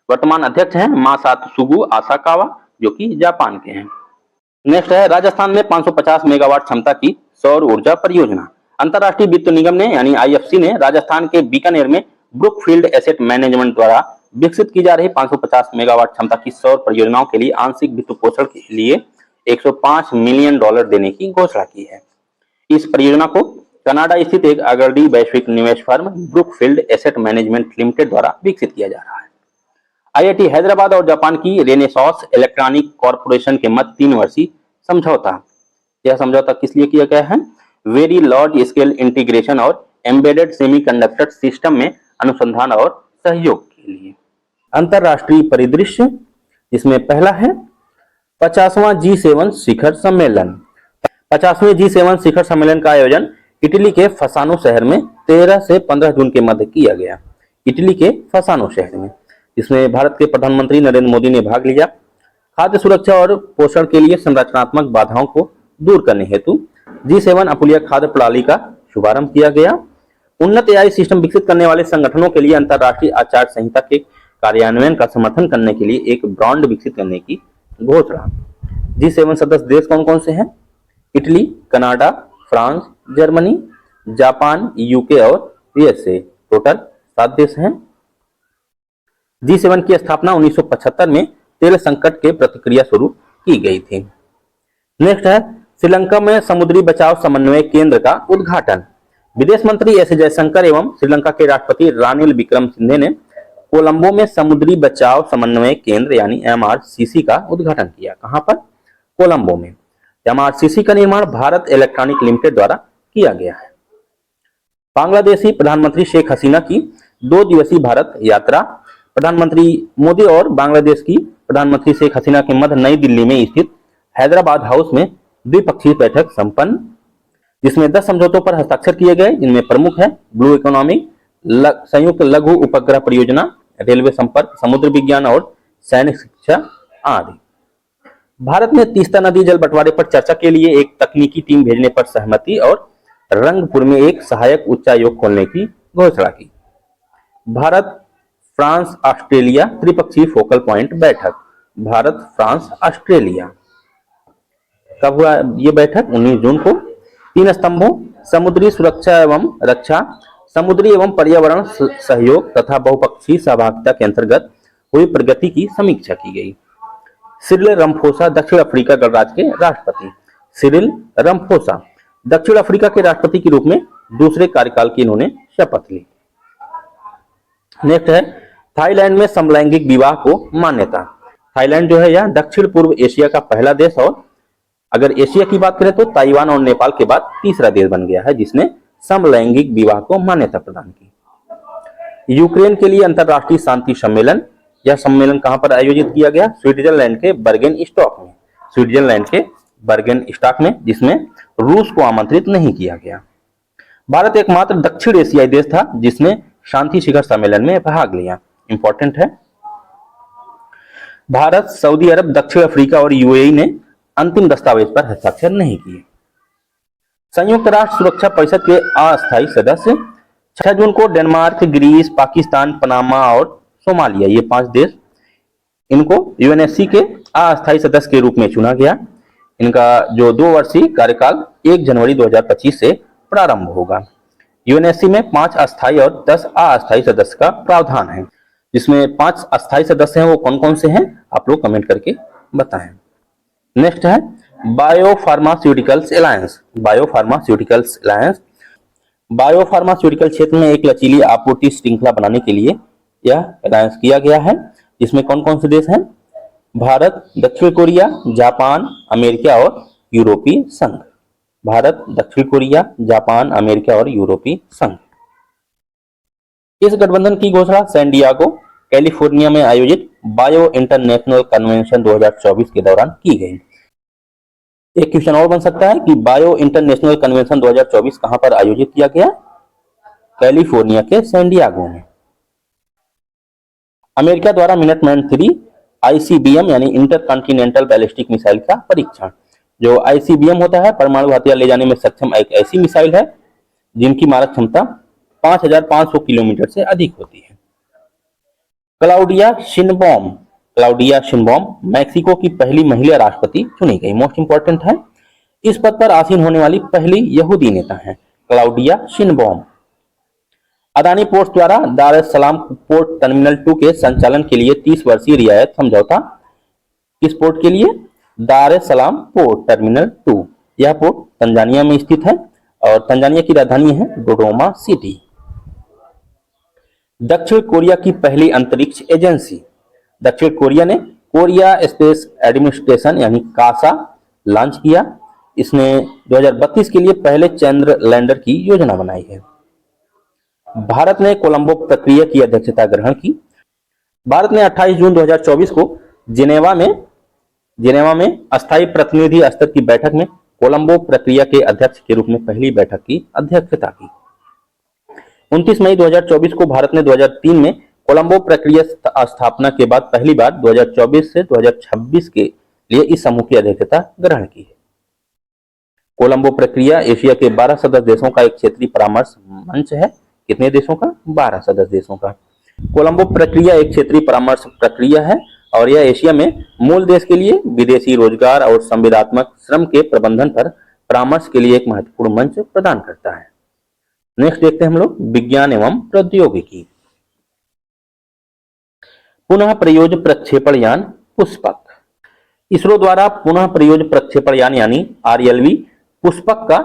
वर्तमान अध्यक्ष हैं मासात्सुगु आसाकावा जो कि जापान के हैं। नेक्स्ट है राजस्थान में 550 मेगावाट क्षमता की सौर ऊर्जा परियोजना। अंतरराष्ट्रीय वित्त निगम ने यानी IFC ने राजस्थान के बीकानेर में ब्रुकफील्ड एसेट मैनेजमेंट द्वारा विकसित की जा रही 550 मेगावाट क्षमता की सौर परियोजनाओं के लिए आंशिक वित्त पोषण के लिए $105 मिलियन देने की घोषणा की है। इस परियोजना को कनाडा स्थित एक अग्रणी वैश्विक निवेश firm Brookfield asset management limited द्वारा विकसित किया जा रहा है। IIT हैदराबाद और जापान की रेनेसास इलेक्ट्रॉनिक कॉर्पोरेशन के मध्य 3 वर्षीय समझौता। यह समझौता किस लिए किया गया है? वेरी लार्ज स्केल इंटीग्रेशन और एम्बेडेड सेमीकंडक्टर सिस्टम में अनुसंधान और सहयोग के लिए। अंतरराष्ट्रीय परिदृश्य जिसमें पहला है 50वां G7 शिखर सम्मेलन। 50वें G7 शिखर सम्मेलन का आयोजन इटली के फसानो शहर में 13 से 15 जून के मध्य किया गया। इटली के फसानो शहर में, जिसमें भारत के प्रधानमंत्री नरेंद्र मोदी ने भाग लिया। खाद्य सुरक्षा और पोषण के लिए संरचनात्मक बाधाओं को दूर करने हेतु G7 अपुलिया खाद्य प्रणाली का शुभारंभ किया गया। उन्नत AI सिस्टम विकसित करने वाले संगठनों के लिए अंतर्राष्ट्रीय आचार संहिता के कार्यान्वयन का समर्थन करने के लिए एक ब्रांड विकसित करने की घोषणा। G7 सदस्य देश कौन कौन से हैं? Italy, Canada, France, Germany, Japan, UK और USA। टोटल 7 देश हैं। G7 की स्थापना 1975 में तेल संकट के प्रतिक्रिया स्वरूप की गई थी। नेक्स्ट है श्रीलंका में समुद्री बचाव समन्वय केंद्र का उद्घाटन। विदेश मंत्री एस जयशंकर एवं श्रीलंका के राष्ट्रपति रानिल विक्रमसिंघे ने कोलंबो में समुद्री बचाव समन्वय केंद्र यानी MRCC का उद्घाटन किया। कहां पर? कोलंबो में। MRCC का निर्माण भारत इलेक्ट्रॉनिक लिमिटेड द्वारा किया गया है। बांग्लादेशी प्रधानमंत्री शेख हसीना की 2 दिवसीय भारत यात्रा। प्रधानमंत्री मोदी और बांग्लादेश की प्रधानमंत्री शेख हसीना के मध्य नई दिल्ली में स्थित हैदराबाद हाउस में द्विपक्षीय बैठक संपन्न, जिसमें 10 समझौतों पर हस्ताक्षर किए गए, जिनमें प्रमुख है ब्लू इकोनॉमी, संयुक्त लघु उपग्रह परियोजना, रेलवे संपर्क, समुद्र विज्ञान और सैनिक शिक्षा आदि। भारत ने तीस्ता नदी जल बंटवारे पर चर्चा के लिए एक तकनीकी टीम भेजने पर सहमति और रंगपुर में एक सहायक उच्चायोग खोलने की घोषणा की। भारत फ्रांस ऑस्ट्रेलिया त्रिपक्षीय फोकल प्वाइंट बैठक। भारत फ्रांस ऑस्ट्रेलिया कब हुआ ये बैठक? 19 जून को। 3 स्तंभों समुद्री सुरक्षा एवं रक्षा, समुद्री एवं पर्यावरण सहयोग तथा बहुपक्षीय सहभागिता के अंतर्गत हुई प्रगति की समीक्षा की गई। सिरिल रमफोसा दक्षिण अफ्रीका गणराज्य के राष्ट्रपति। सिरिल रमफोसा दक्षिण अफ्रीका के राष्ट्रपति के रूप में दूसरे कार्यकाल की इन्होंने शपथ ली। नेक्स्ट है थाईलैंड में समलैंगिक विवाह को मान्यता। थाईलैंड जो है यह दक्षिण पूर्व एशिया का पहला देश और अगर एशिया की बात करें तो ताइवान और नेपाल के बाद तीसरा देश बन गया है जिसने समलैंगिक विवाह को मान्यता प्रदान की। यूक्रेन के लिए अंतरराष्ट्रीय शांति सम्मेलन। यह सम्मेलन कहां पर आयोजित किया गया? स्विट्जरलैंड के बर्गेन स्टॉक में। स्विट्जरलैंड के बर्गेन स्टॉक में, जिसमें रूस को आमंत्रित नहीं किया गया। भारत एकमात्र दक्षिण एशियाई देश था जिसने शांति शिखर सम्मेलन में भाग लिया। इंपॉर्टेंट है। भारत, सऊदी अरब, दक्षिण अफ्रीका और UAE ने अंतिम दस्तावेज पर हस्ताक्षर नहीं किए। संयुक्त राष्ट्र सुरक्षा परिषद के अस्थायी सदस्य 6 जून को डेनमार्क, ग्रीस, पाकिस्तान, पनामा और सोमालिया, ये 5 देश, इनको UNSC के अस्थायी सदस्य के रूप में चुना गया। इनका जो 2 वर्षीय कार्यकाल 1 जनवरी 2025 से प्रारंभ होगा। UNSC में 5 अस्थायी और 10 अस्थायी सदस्य का प्रावधान है, जिसमें 5 अस्थायी सदस्य हैं वो कौन कौन से हैं आप लोग कमेंट करके बताएं। नेक्स्ट है biopharmaceuticals alliance. Biopharmaceuticals alliance biopharmaceutical क्षेत्र में एक लचीली आपूर्ति श्रृंखला बनाने के लिए यह अलायंस किया गया है, जिसमें कौन कौन से देश हैं? भारत, दक्षिण कोरिया, जापान, अमेरिका और यूरोपीय संघ। भारत, दक्षिण कोरिया, जापान, अमेरिका और यूरोपीय संघ। इस गठबंधन की घोषणा सैन डिएगो, कैलिफोर्निया में आयोजित बायो इंटरनेशनल कन्वेंशन 2024 के दौरान की गई। एक क्वेश्चन और बन सकता है कि बायो इंटरनेशनल कन्वेंशन 2024 कहां पर आयोजित किया गया? कैलिफोर्निया के सैन डिएगो में। अमेरिका द्वारा मिनटमैन 3 ICBM यानी इंटरकॉन्टिनेंटल बैलिस्टिक मिसाइल का परीक्षण। जो ICBM होता है परमाणु हथियार ले जाने में सक्षम एक ऐसी मिसाइल है जिनकी मारक क्षमता 5500 किलोमीटर से अधिक होती है। क्लाउडिया शिनबॉम मैक्सिको की पहली महिला राष्ट्रपति चुनी गई। मोस्ट इंपॉर्टेंट है, इस पद पर आसीन होने वाली पहली यहूदी नेता है क्लाउडिया शिनबॉम। अदानी पोर्ट्स द्वारा दार एस सलाम पोर्ट टर्मिनल 2 के संचालन के लिए 30 वर्षीय रियायत समझौता। किस पोर्ट के लिए? दार एस सलाम पोर्ट टर्मिनल 2। यह पोर्ट तंजानिया में स्थित है और तंजानिया की राजधानी है डोडोमा सिटी। दक्षिण कोरिया की पहली अंतरिक्ष एजेंसी। दक्षिण कोरिया ने कोरिया स्पेस एडमिनिस्ट्रेशन यानी कासा लॉन्च किया। इसने 2032 के लिए पहले चंद्र लैंडर की योजना बनाई है। भारत ने कोलंबो प्रक्रिया की अध्यक्षता ग्रहण की। भारत ने 28 जून 2024 को जिनेवा में अस्थायी प्रतिनिधि स्तर की बैठक में कोलंबो प्रक्रिया के अध्यक्ष के रूप में पहली बैठक की अध्यक्षता की। 29 मई 2024 को भारत ने 2003 में कोलंबो प्रक्रिया स्थापना के बाद पहली बार 2024 से 2026 के लिए इस समूह की अध्यक्षता ग्रहण की है। कोलंबो प्रक्रिया एशिया के 12 सदस्य देशों का एक क्षेत्रीय परामर्श मंच है। कितने देशों का? 12 सदस्य देशों का। कोलंबो प्रक्रिया एक क्षेत्रीय परामर्श प्रक्रिया है और यह एशिया में मूल देश के लिए विदेशी रोजगार और संविदात्मक श्रम के प्रबंधन पर परामर्श के लिए एक महत्वपूर्ण मंच प्रदान करता है। नेक्स्ट देखते हैं हम लोग विज्ञान एवं प्रौद्योगिकी। पुनः प्रयोज्य प्रक्षेपण यान पुष्पक। इसरो द्वारा पुनः प्रयोज्य प्रक्षेपण यान यानी RLV पुष्पक का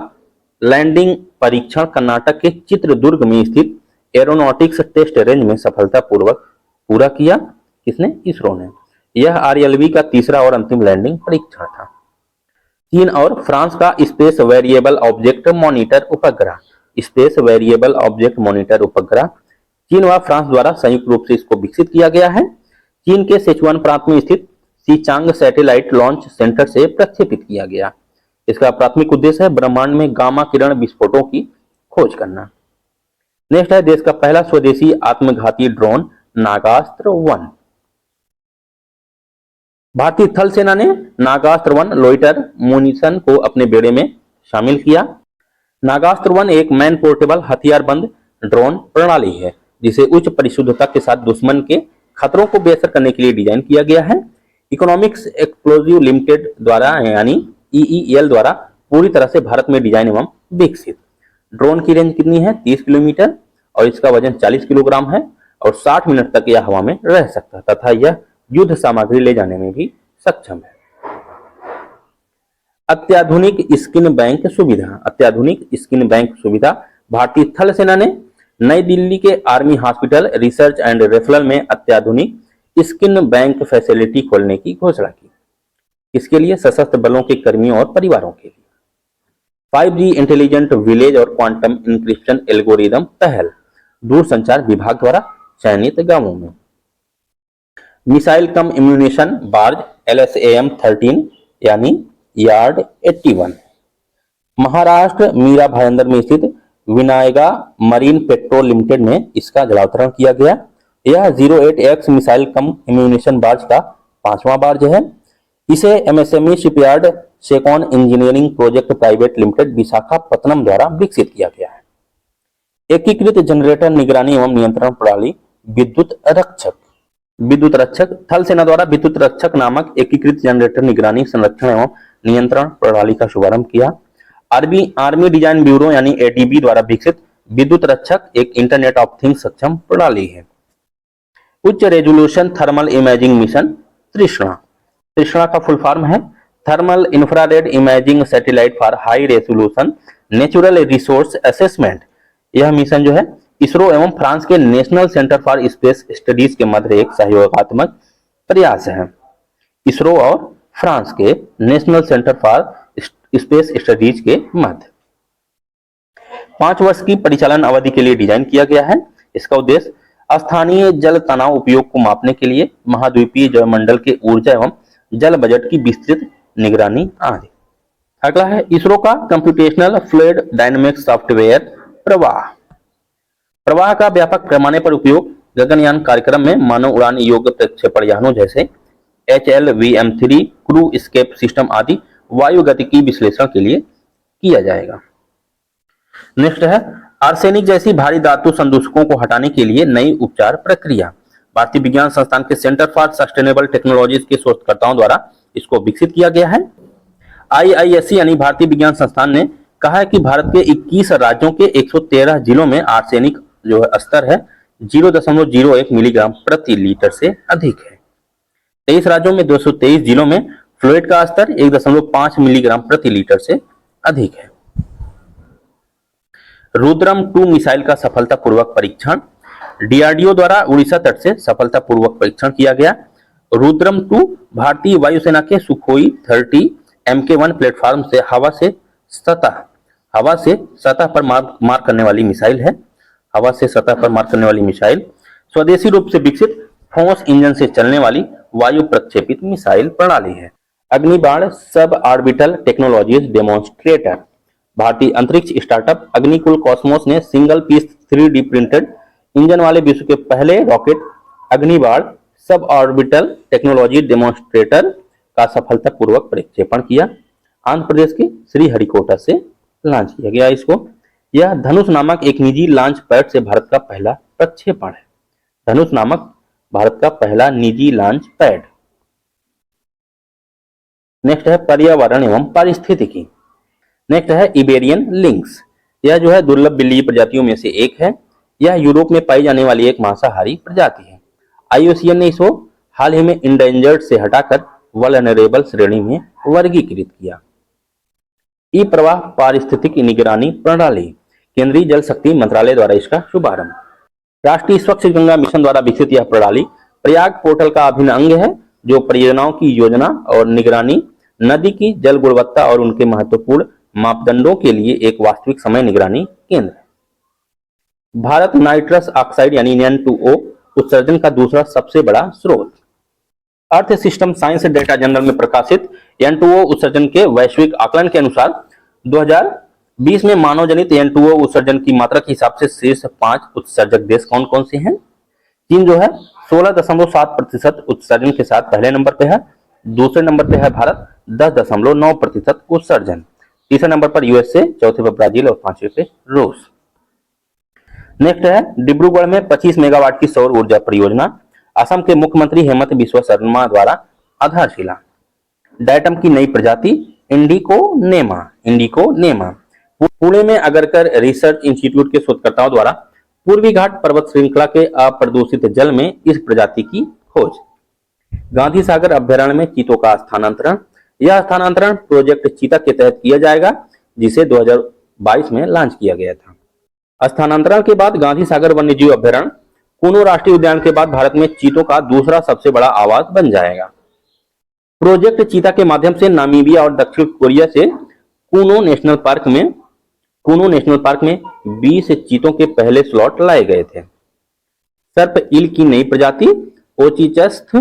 लैंडिंग परीक्षण कर्नाटक के चित्रदुर्ग में स्थित एरोनॉटिक्स टेस्ट रेंज में सफलतापूर्वक पूरा किया। किसने? इसरो ने। यह RLV का तीसरा और अंतिम लैंडिंग परीक्षण था। चीन और फ्रांस का स्पेस वेरिएबल ऑब्जेक्ट मॉनिटर उपग्रह। स्पेस वेरिएबल ऑब्जेक्ट मॉनिटर उपग्रह चीन व फ्रांस द्वारा संयुक्त रूप से इसको विकसित किया गया है। चीन के सिचुआन प्रांत में स्थित सीचांग सैटेलाइट लॉन्च सेंटर से प्रक्षेपित किया गया। इसका प्राथमिक उद्देश्य है ब्रह्मांड में गामा किरण विस्फोटों की खोज करना। नेक्स्ट है देश का पहला स्वदेशी आत्मघाती ड्रोन नागास्त्र 1। भारतीय थल सेना ने नागास्त्र 1 लोइटर मुनिशन को अपने बेड़े में शामिल किया। नागास्त्र 1 एक मैन पोर्टेबल हथियारबंद ड्रोन प्रणाली है जिसे उच्च परिशुद्धता के साथ दुश्मन के खतरों को बेअसर करने के लिए डिजाइन किया गया है। इकोनॉमिक्स एक्सप्लोजिव लिमिटेड द्वारा यानी EEL द्वारा पूरी तरह से भारत में डिजाइन एवं विकसित। ड्रोन की रेंज कितनी है? 30 किलोमीटर और इसका वजन 40 किलोग्राम है और 60 मिनट तक यह हवा में रह सकता है तथा यह युद्ध सामग्री ले जाने में भी सक्षम है। अत्याधुनिक स्किन बैंक सुविधा। अत्याधुनिक स्किन बैंक सुविधा भारतीय थल सेना ने नई दिल्ली के army hospital research and referral में अत्याधुनिक स्किन बैंक फैसिलिटी खोलने की घोषणा की। इसके लिए सशस्त्र बलों के कर्मियों और परिवारों के लिए 5G इंटेलिजेंट विलेज और क्वांटम इंक्रिप्शन एल्गोरिदम पहल दूरसंचार विभाग द्वारा चयनित गांवों में। मिसाइल कम इम्यूनेशन बार्ज LSAM 13 यानी यार्ड 81। महाराष्ट्र मीरा भाईंदर में स्थित विनायगा मरीन पेट्रोल लिमिटेड में इसका जलावतरण किया गया। यह 08X मिसाइल कम इम्यूनेशन बार्ज का 5वां बार्ज है। इसे MSME shipyard Secon engineering project private limited Visakhapatnam द्वारा विकसित किया गया है। एकीकृत जनरेटर निगरानी एवं नियंत्रण प्रणाली विद्युत रक्षक। विद्युत रक्षक थल सेना द्वारा विद्युत रक्षक नामक एकीकृत जनरेटर निगरानी संरक्षण एवं नियंत्रण प्रणाली का शुभारंभ किया। आर्मी डिजाइन ब्यूरो यानी ADB द्वारा विकसित विद्युत रक्षक एक इंटरनेट ऑफ थिंग्स सक्षम प्रणाली है। उच्च रेजोल्यूशन थर्मल इमेजिंग मिशन तृष्णा। तृष्णा का फुल फॉर्म है thermal infrared imaging satellite for high resolution natural resource assessment. यह मिशन जो है इसरो एवं फ्रांस के national centre for space studies के मध्य एक सहयोगात्मक प्रयास है। इसरो और फ्रांस के national centre for space studies के मध्य 5 वर्ष की परिचालन अवधि के लिए डिजाइन किया गया है। इसका उद्देश्य स्थानीय जल तनाव उपयोग को मापने के लिए महाद्वीपीय जलमंडल के ऊर्जा एवं जल बजट की विस्तृत निगरानी आदि। अगला है इसरो का कंप्यूटेशनल फ्लूइड डायनेमिक्स सॉफ्टवेयर प्रवाह। प्रवाह का व्यापक पैमाने पर उपयोग गगनयान कार्यक्रम में मानव उड़ान योग्य प्रक्षेपण यानों जैसे HLVM3 क्रू एस्केप सिस्टम आदि वायु गतिकी विश्लेषण के लिए किया जाएगा। नेक्स्ट है आर्सेनिक जैसी भारी धातु संदूषकों को हटाने के लिए नई उपचार प्रक्रिया। भारतीय विज्ञान संस्थान के सेंटर फॉर सस्टेनेबल टेक्नोलॉजीज के शोधकर्ताओं द्वारा इसको विकसित किया गया है। IISc यानी भारतीय विज्ञान संस्थान ने कहा है कि भारत के 21 राज्यों के 113 जिलों में आर्सेनिक जो है स्तर है 0.01 मिलीग्राम प्रति लीटर से अधिक है। 23 राज्यों में 223 जिलों में फ्लूइड का स्तर 1.5 मिलीग्राम प्रति लीटर से अधिक है। रुद्रम 2 मिसाइल का सफलतापूर्वक परीक्षण। DRDO द्वारा उड़ीसा तट से सफलतापूर्वक परीक्षण किया गया। रुद्रम 2 भारतीय वायुसेना के सुखोई 30 MK1 प्लेटफॉर्म से हवा से सतह पर मार करने वाली मिसाइल है। हवा से सतह पर मार करने वाली मिसाइल स्वदेशी रूप से विकसित फोर्स इंजन से चलने वाली वायु प्रक्षेपित मिसाइल प्रणाली है। अग्निबाण सब ऑर्बिटल टेक्नोलॉजीज डेमोन्स्ट्रेटर। भारतीय अंतरिक्ष स्टार्टअप अग्निकुल कॉस्मोस ने single piece 3D printed engine वाले विश्व के पहले rocket अग्निबाण sub orbital technology demonstrator का सफलतापूर्वक प्रक्षेपण किया। आंध्र प्रदेश के श्रीहरिकोटा से लॉन्च किया गया इसको। यह धनुष नामक एक निजी लॉन्च पैड से भारत का पहला प्रक्षेपण है। धनुष नामक भारत का पहला निजी लॉन्च पैड। नेक्स्ट है पर्यावरण एवं पारिस्थितिकी। नेक्स्ट है इबेरियन लिंक्स। यह जो है दुर्लभ बिल्ली प्रजातियों में से एक है। यह यूरोप में पाई जाने वाली एक मांसाहारी प्रजाति है। IUCN ने इसको हाल ही में इंडेंजर्ड से हटाकर वल्नरेबल श्रेणी में वर्गीकृत किया। ई प्रवाह पारिस्थितिक निगरानी प्रणाली, केंद्रीय जल शक्ति मंत्रालय द्वारा इसका शुभारंभ। राष्ट्रीय स्वच्छ गंगा मिशन द्वारा विकसित यह प्रणाली प्रयाग पोर्टल का अभिन्न अंग है, जो परियोजनाओं की योजना और निगरानी, नदी की जल गुणवत्ता और उनके महत्वपूर्ण मापदंडों के लिए एक वास्तविक समय निगरानी केंद्र है। भारत नाइट्रस ऑक्साइड यानी N2O उत्सर्जन का दूसरा सबसे बड़ा स्रोत। Earth system science data journal में प्रकाशित N2O उत्सर्जन के वैश्विक आकलन के अनुसार 2020 में मानव जनित N2O उत्सर्जन की मात्रा के हिसाब से शीर्ष 5 उत्सर्जक देश कौन कौन से हैं? चीन जो है 16.7% उत्सर्जन के साथ पहले नंबर पे है। दूसरे नंबर पे है भारत 10.9% उत्सर्जन। तीसरे नंबर पर USA, चौथे पर ब्राजील और पांचवे पे रूस। नेक्स्ट है डिब्रूगढ़ में 25 मेगावाट की सौर ऊर्जा परियोजना, असम के मुख्यमंत्री हेमंत बिस्वा शर्मा द्वारा आधारशिला। डायटम की नई प्रजाति इंडिको नेमा। पुणे में अगरकर रिसर्च इंस्टीट्यूट के शोधकर्ताओं द्वारा पूर्वी घाट पर्वत श्रृंखला के अप्रदूषित जल में इस प्रजाति की खोज। गांधी सागर अभ्यारण्य में चीतों का स्थानांतरण। यह स्थानांतरण प्रोजेक्ट चीता के तहत किया जाएगा, जिसे 2022 में लॉन्च किया गया था। स्थानांतरण के बाद गांधी सागर वन्यजीव अभ्यारण्य कूनो राष्ट्रीय उद्यान के बाद भारत में चीतों का दूसरा सबसे बड़ा आवास बन जाएगा। प्रोजेक्ट चीता के माध्यम से नामीबिया और दक्षिण कोरिया से कूनो नेशनल पार्क में 20 चीतों के पहले स्लॉट लाए गए थे। सर्प ईल की नई प्रजाति ओचिचस्थ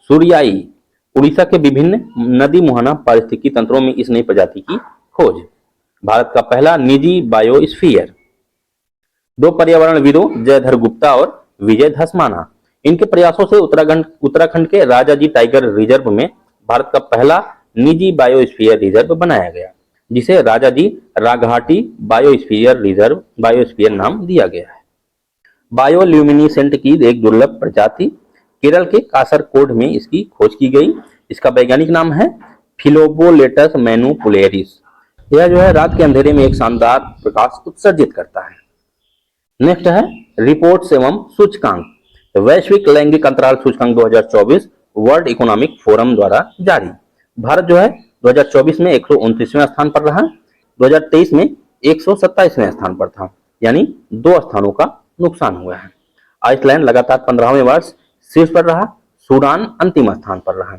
सूर्याई। उड़ीसा के विभिन्न नदी मुहाना पारिस्थितिकी तंत्रों में इस नई प्रजाति की खोज। भारत का पहला निजी बायोस्फीयर। 2 पर्यावरणविदों जयधर गुप्ता और विजय धसमाना, इनके प्रयासों से उत्तराखंड के राजाजी टाइगर रिजर्व में भारत का पहला निजी बायोस्फीयर रिजर्व बनाया गया, जिसे राजाजी राघाटी बायोस्फीयर नाम दिया गया है। बायोल्यूमिनिसेंट की एक दुर्लभ प्रजाति, केरल के कासरकोड में इसकी खोज की गई। इसका वैज्ञानिक नाम है फिलोबोलेटस मैनुपुलेरिस। यह जो है रात के अंधेरे में एक शानदार प्रकाश उत्सर्जित करता है। नेक्स्ट है रिपोर्ट्स एवं सूचकांक। वैश्विक लैंगिक अंतराल सूचकांक 2024 वर्ल्ड इकोनॉमिक फोरम द्वारा जारी। भारत जो है 2024 में 129वें स्थान पर रहा, 2023 में 127वें स्थान पर था, यानी 2 स्थानों का नुकसान हुआ है। आइसलैंड लगातार 15वें वर्ष शीर्ष पर रहा, सूडान अंतिम स्थान पर रहा।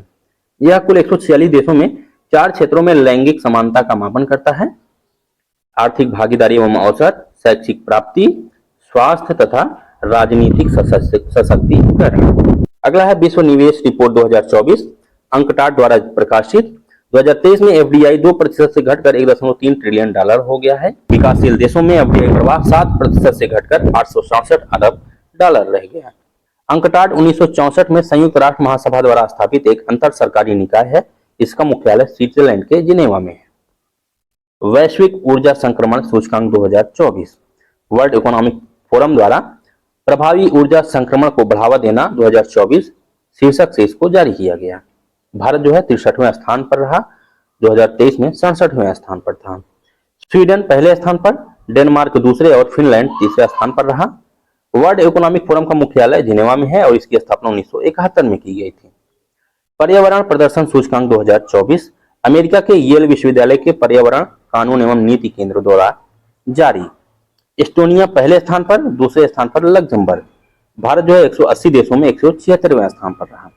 यह कुल 146 देशों में 4 क्षेत्रों में लैंगिक समानता का मापन करता है: आर्थिक भागीदारी एवं अवसर, शैक्षिक प्राप्ति, स्वास्थ्य तथा राजनीतिक सशक्तिकरण। अगला है विश्व निवेश रिपोर्ट 2024 अंकटाड द्वारा प्रकाशित। 2023 में FDI 2% से घटकर $1.3 ट्रिलियन हो गया है। विकासशील देशों में FDI प्रवाह 7% से घटकर $867 अरब रह गया है। अंकटाड 1964 में संयुक्त राष्ट्र महासभा द्वारा स्थापित एक अंतर सरकारी निकाय है। इसका मुख्यालय स्विट्जरलैंड के जिनेवा में है। वैश्विक ऊर्जा संक्रमण सूचकांक 2024 वर्ल्ड इकोनॉमिक फोरम द्वारा प्रभावी ऊर्जा संक्रमण को बढ़ावा देना 2024 शीर्षक से इसको जारी किया गया। भारत जो है 63वें स्थान पर रहा, 2023 में 67वें स्थान पर था। स्वीडन पहले स्थान पर, डेनमार्क दूसरे और फिनलैंड तीसरे स्थान पर रहा। वर्ल्ड इकोनॉमिक फोरम का मुख्यालय जिनेवा में है और इसकी स्थापना 1971 में की गई थी। पर्यावरण प्रदर्शन सूचकांक 2024 अमेरिका के येल विश्वविद्यालय के पर्यावरण कानून एवं नीति केंद्र द्वारा जारी। एस्टोनिया पहले स्थान पर, दूसरे स्थान पर लग्जमबर्ग। भारत जो है 180 देशों में 176वें स्थान पर रहा।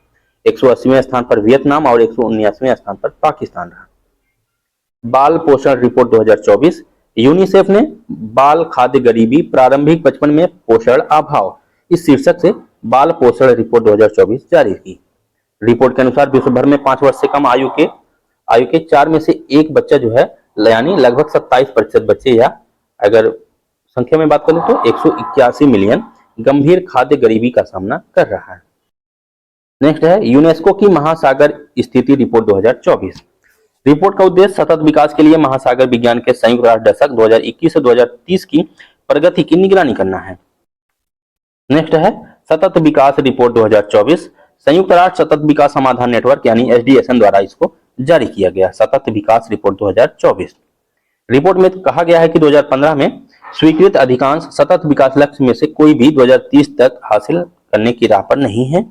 180वें स्थान पर वियतनाम और 179वें स्थान पर पाकिस्तान रहा। बाल पोषण रिपोर्ट 2024 यूनिसेफ ने बाल खाद्य गरीबी प्रारंभिक बचपन में पोषण अभाव इस शीर्षक से बाल पोषण रिपोर्ट 2024 जारी की। रिपोर्ट के अनुसार विश्व भर में 5 वर्ष से कम आयु के आयु के 4 में से एक बच्चा जो है यानी लगभग 27% बच्चे, या अगर संख्या में बात करें तो 181 मिलियन गंभीर खाद्य गरीबी का सामना कर रहा है। नेक्स्ट है यूनेस्को की महासागर स्थिति रिपोर्ट 2024। रिपोर्ट का उद्देश्य सतत विकास के लिए महासागर विज्ञान के संयुक्त राष्ट्र दशक 2021 से 2030 की प्रगति की निगरानी करना है। नेक्स्ट है सतत विकास रिपोर्ट 2024। संयुक्त राष्ट्र सतत विकास समाधान नेटवर्क यानी एसडीएसएन द्वारा इसको जारी किया गया। सतत विकास रिपोर्ट 2024 रिपोर्ट में कहा गया है कि 2015 में स्वीकृत अधिकांश सतत विकास लक्ष्य में से कोई भी 2030 तक हासिल करने की राह पर नहीं है।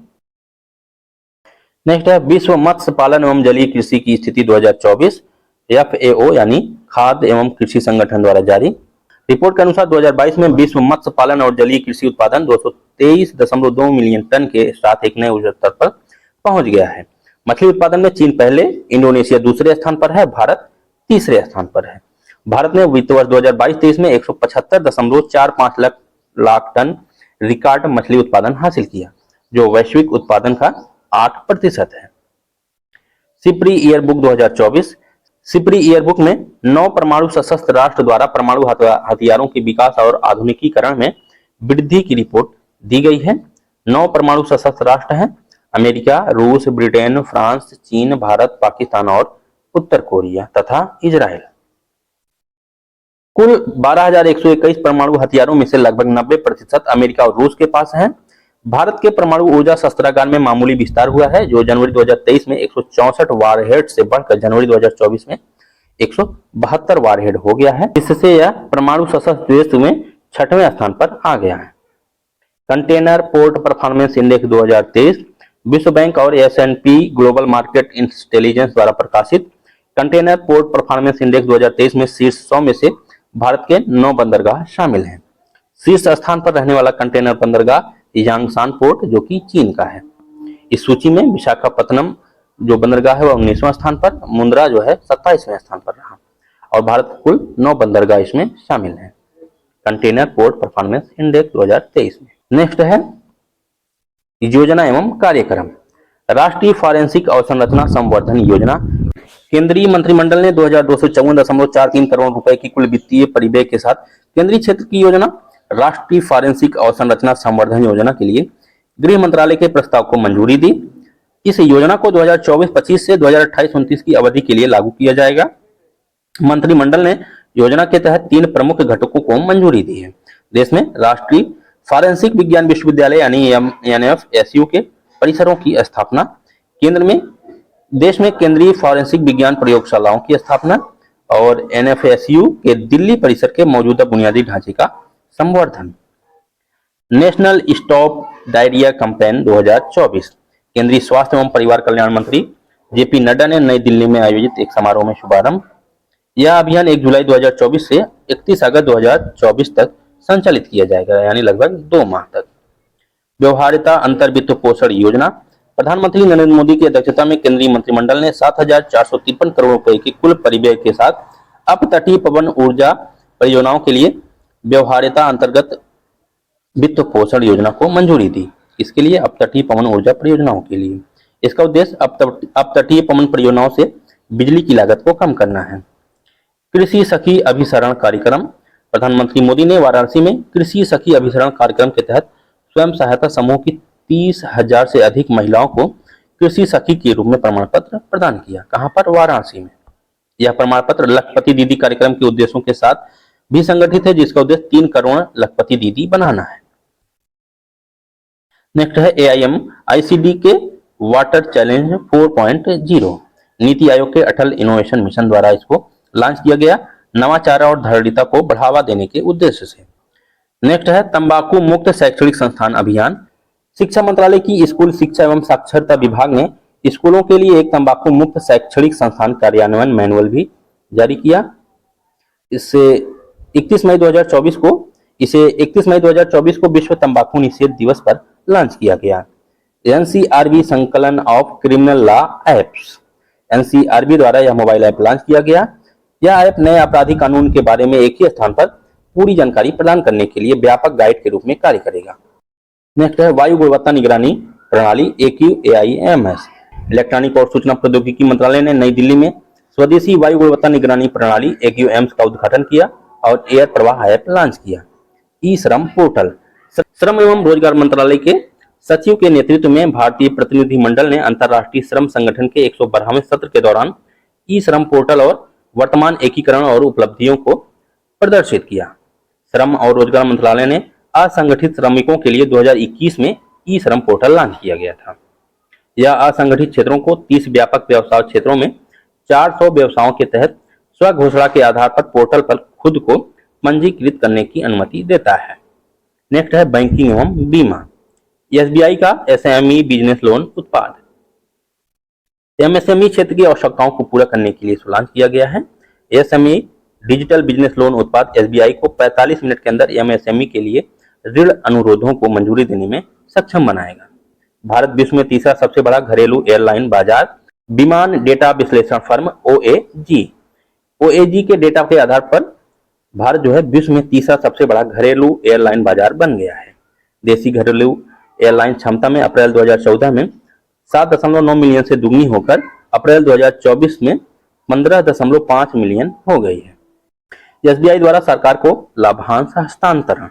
नेक्स्ट है विश्व मत्स्य पालन एवं जलीय कृषि की स्थिति 2024, FAO यानी खाद्य एवं कृषि संगठन द्वारा जारी। रिपोर्ट के अनुसार 2022 में विश्व मत्स्य पालन और जलीय कृषि उत्पादन 223.2 मिलियन टन के साथ एक नए उच्च स्तर पर पहुंच गया है। मछली उत्पादन में चीन पहले, इंडोनेशिया दूसरे स्थान पर है, भारत तीसरे स्थान पर है। भारत ने वित्त वर्ष 2022-23 में 175.45 लाख टन रिकॉर्ड मछली उत्पादन हासिल किया, जो वैश्विक उत्पादन का 8% है। SIPRI yearbook 2024। सिप्री ईयरबुक में 9 परमाणु सशस्त्र राष्ट्र द्वारा परमाणु हथियारों के विकास और आधुनिकीकरण में वृद्धि की रिपोर्ट दी गई है। 9 परमाणु सशस्त्र राष्ट्र हैं अमेरिका, रूस, ब्रिटेन, फ्रांस, चीन, भारत, पाकिस्तान और उत्तर कोरिया तथा इजराइल। कुल 12,121 परमाणु हथियारों में से लगभग 90% अमेरिका और रूस के पास हैं। भारत के परमाणु ऊर्जा शस्त्रागार में मामूली विस्तार हुआ है, जो जनवरी 2023 में 164 वारहेड से बढ़कर जनवरी 2024 में 172 वारहेड हो गया है। इससे यह परमाणु शस्त्र देश में 6वें स्थान पर आ गया है। कंटेनर पोर्ट परफॉर्मेंस इंडेक्स 2023 विश्व बैंक और S&P ग्लोबल मार्केट इंटेलिजेंस द्वारा प्रकाशित कंटेनर पोर्ट परफॉर्मेंस इंडेक्स 2023 में शीर्ष 100 में से भारत के 9 बंदरगाह शामिल हैं। शीर्ष स्थान पर रहने वाला कंटेनर बंदरगाह यांगसान पोर्ट जो कि चीन का है। इस सूची में विशाखापत्तनम जो बंदरगाह है वह 19वां स्थान पर, मुंद्रा जो है 27वें स्थान पर रहा और भारत कुल 9 बंदरगाह इसमें शामिल हैं कंटेनर पोर्ट परफॉर्मेंस इंडेक्स 2023 में। नेक्स्ट है योजना एवं कार्यक्रम। राष्ट्रीय फॉरेंसिक अवसंरचना संवर्धन योजना। केंद्रीय मंत्रिमंडल ने 2254.43 करोड़ रुपए की कुल वित्तीय परिव्यय के साथ केंद्रीय क्षेत्र की योजना राष्ट्रीय फॉरेंसिक अवसंरचना संवर्धन योजना के लिए गृह मंत्रालय के प्रस्ताव को मंजूरी दी। इस योजना को 2024-25 से 2028-29 की अवधि के लिए लागू किया जाएगा। मंत्रिमंडल ने योजना के तहत 3 प्रमुख घटकों को मंजूरी दी है। देश में राष्ट्रीय फॉरेंसिक विज्ञान विश्वविद्यालय यानी NFSU के परिसरों की स्थापना, केंद्र में देश में केंद्रीय फॉरेंसिक विज्ञान प्रयोगशालाओं की स्थापना और NFSU के दिल्ली परिसर के मौजूदा बुनियादी ढांचे का संवर्धन। National stop diarrhoea campaign 2024। केंद्रीय स्वास्थ्य एवं परिवार कल्याण मंत्री JP नड्डा ने नई दिल्ली में आयोजित एक समारोह में शुभारंभ। यह अभियान 1 जुलाई 2024 से 31 अगस्त 2024 तक संचालित किया जाएगा, यानी लगभग 2 माह तक। व्यवहार्यता अंतर्वित्त पोषण योजना। प्रधानमंत्री नरेंद्र मोदी की अध्यक्षता में केंद्रीय मंत्रिमंडल ने 7,453 करोड़ रुपए की कुल परिव्यय के साथ अपतटीय पवन ऊर्जा परियोजनाओं के लिए व्यवहार्यता अंतर्गत वित्त पोषण योजना को मंजूरी दी। इसके लिए अपतटीय पवन ऊर्जा परियोजनाओं के लिए इसका उद्देश्य अपतटीय पवन परियोजनाओं से बिजली की लागत को कम करना है। कृषि सखी अभिसरण कार्यक्रम। प्रधानमंत्री मोदी ने वाराणसी में कृषि सखी अभिसरण कार्यक्रम के तहत स्वयं सहायता समूह की 30,000 से अधिक महिलाओं को कृषि सखी के रूप में प्रमाण पत्र प्रदान किया। कहां पर? वाराणसी में। यह प्रमाण पत्र लखपति दीदी कार्यक्रम के उद्देश्यों के साथ भी संगठित है, जिसका उद्देश्य 3 करोड़ लखपति दीदी बनाना है। नेक्स्ट है AIM-ICD के वाटर चैलेंज 4.0। नीति आयोग के अटल इनोवेशन मिशन द्वारा इसको लॉन्च किया गया, नवाचार और धारिता को बढ़ावा देने के उद्देश्य से। नेक्स्ट है तंबाकू मुक्त शैक्षणिक संस्थान अभियान। शिक्षा मंत्रालय की स्कूल शिक्षा एवं साक्षरता विभाग ने स्कूलों के लिए एक तंबाकू मुक्त शैक्षणिक संस्थान कार्यान्वयन मैनुअल भी जारी किया। इसे 31 मई 2024 को विश्व तंबाकू निषेध दिवस पर लॉन्च किया गया। NCRB संकलन of criminal law apps, NCRB द्वारा यह मोबाइल ऐप लॉन्च किया गया। यह ऐप नए आपराधिक कानून के बारे में एक ही स्थान पर पूरी जानकारी प्रदान करने के लिए व्यापक गाइड के रूप में कार्य करेगा। नेक्स्ट है वायु गुणवत्ता निगरानी प्रणाली AQAIMS। इलेक्ट्रॉनिक और सूचना प्रौद्योगिकी मंत्रालय ने नई दिल्ली में स्वदेशी वायु गुणवत्ता निगरानी प्रणाली AQAMS का उद्घाटन किया और एयर प्रवाह ऐप लॉन्च किया। ई श्रम पोर्टल, श्रम एवं रोजगार मंत्रालय के सचिव के नेतृत्व में भारतीय प्रतिनिधिमंडल ने अंतर्राष्ट्रीय श्रम संगठन के 112वें सत्र के दौरान ई श्रम पोर्टल और वर्तमान एकीकरण और उपलब्धियों को प्रदर्शित किया। श्रम और रोजगार मंत्रालय ने असंगठित श्रमिकों के लिए 2021 में ई श्रम पोर्टल लॉन्च किया गया था। यह असंगठित क्षेत्रों को 30 व्यापक व्यवसाय क्षेत्रों में 400 व्यवसायों के तहत स्व घोषणा के आधार पर पोर्टल पर खुद को पंजीकृत करने की अनुमति देता है। नेक्स्ट है बैंकिंग एवं बीमा। SBI का SME बिजनेस लोन उत्पाद MSME क्षेत्र की आवश्यकताओं को पूरा करने के लिए लॉन्च किया गया है। SME डिजिटल बिजनेस लोन उत्पाद SBI को 45 मिनट के अंदर MSME के लिए ऋण अनुरोधों को मंजूरी देने में सक्षम बनाएगा। भारत विश्व में तीसरा सबसे बड़ा घरेलू एयरलाइन बाजार विमान डेटा विश्लेषण फर्म OAG के डेटा के आधार पर भारत जो है विश्व में तीसरा सबसे बड़ा घरेलू एयरलाइन बाजार बन गया है। देशी घरेलू एयरलाइन क्षमता में अप्रैल 2014 में 7.9 मिलियन से दुगनी होकर अप्रैल 2024 में 15.5 मिलियन हो गई है। SBI द्वारा सरकार को लाभांश हस्तांतरण।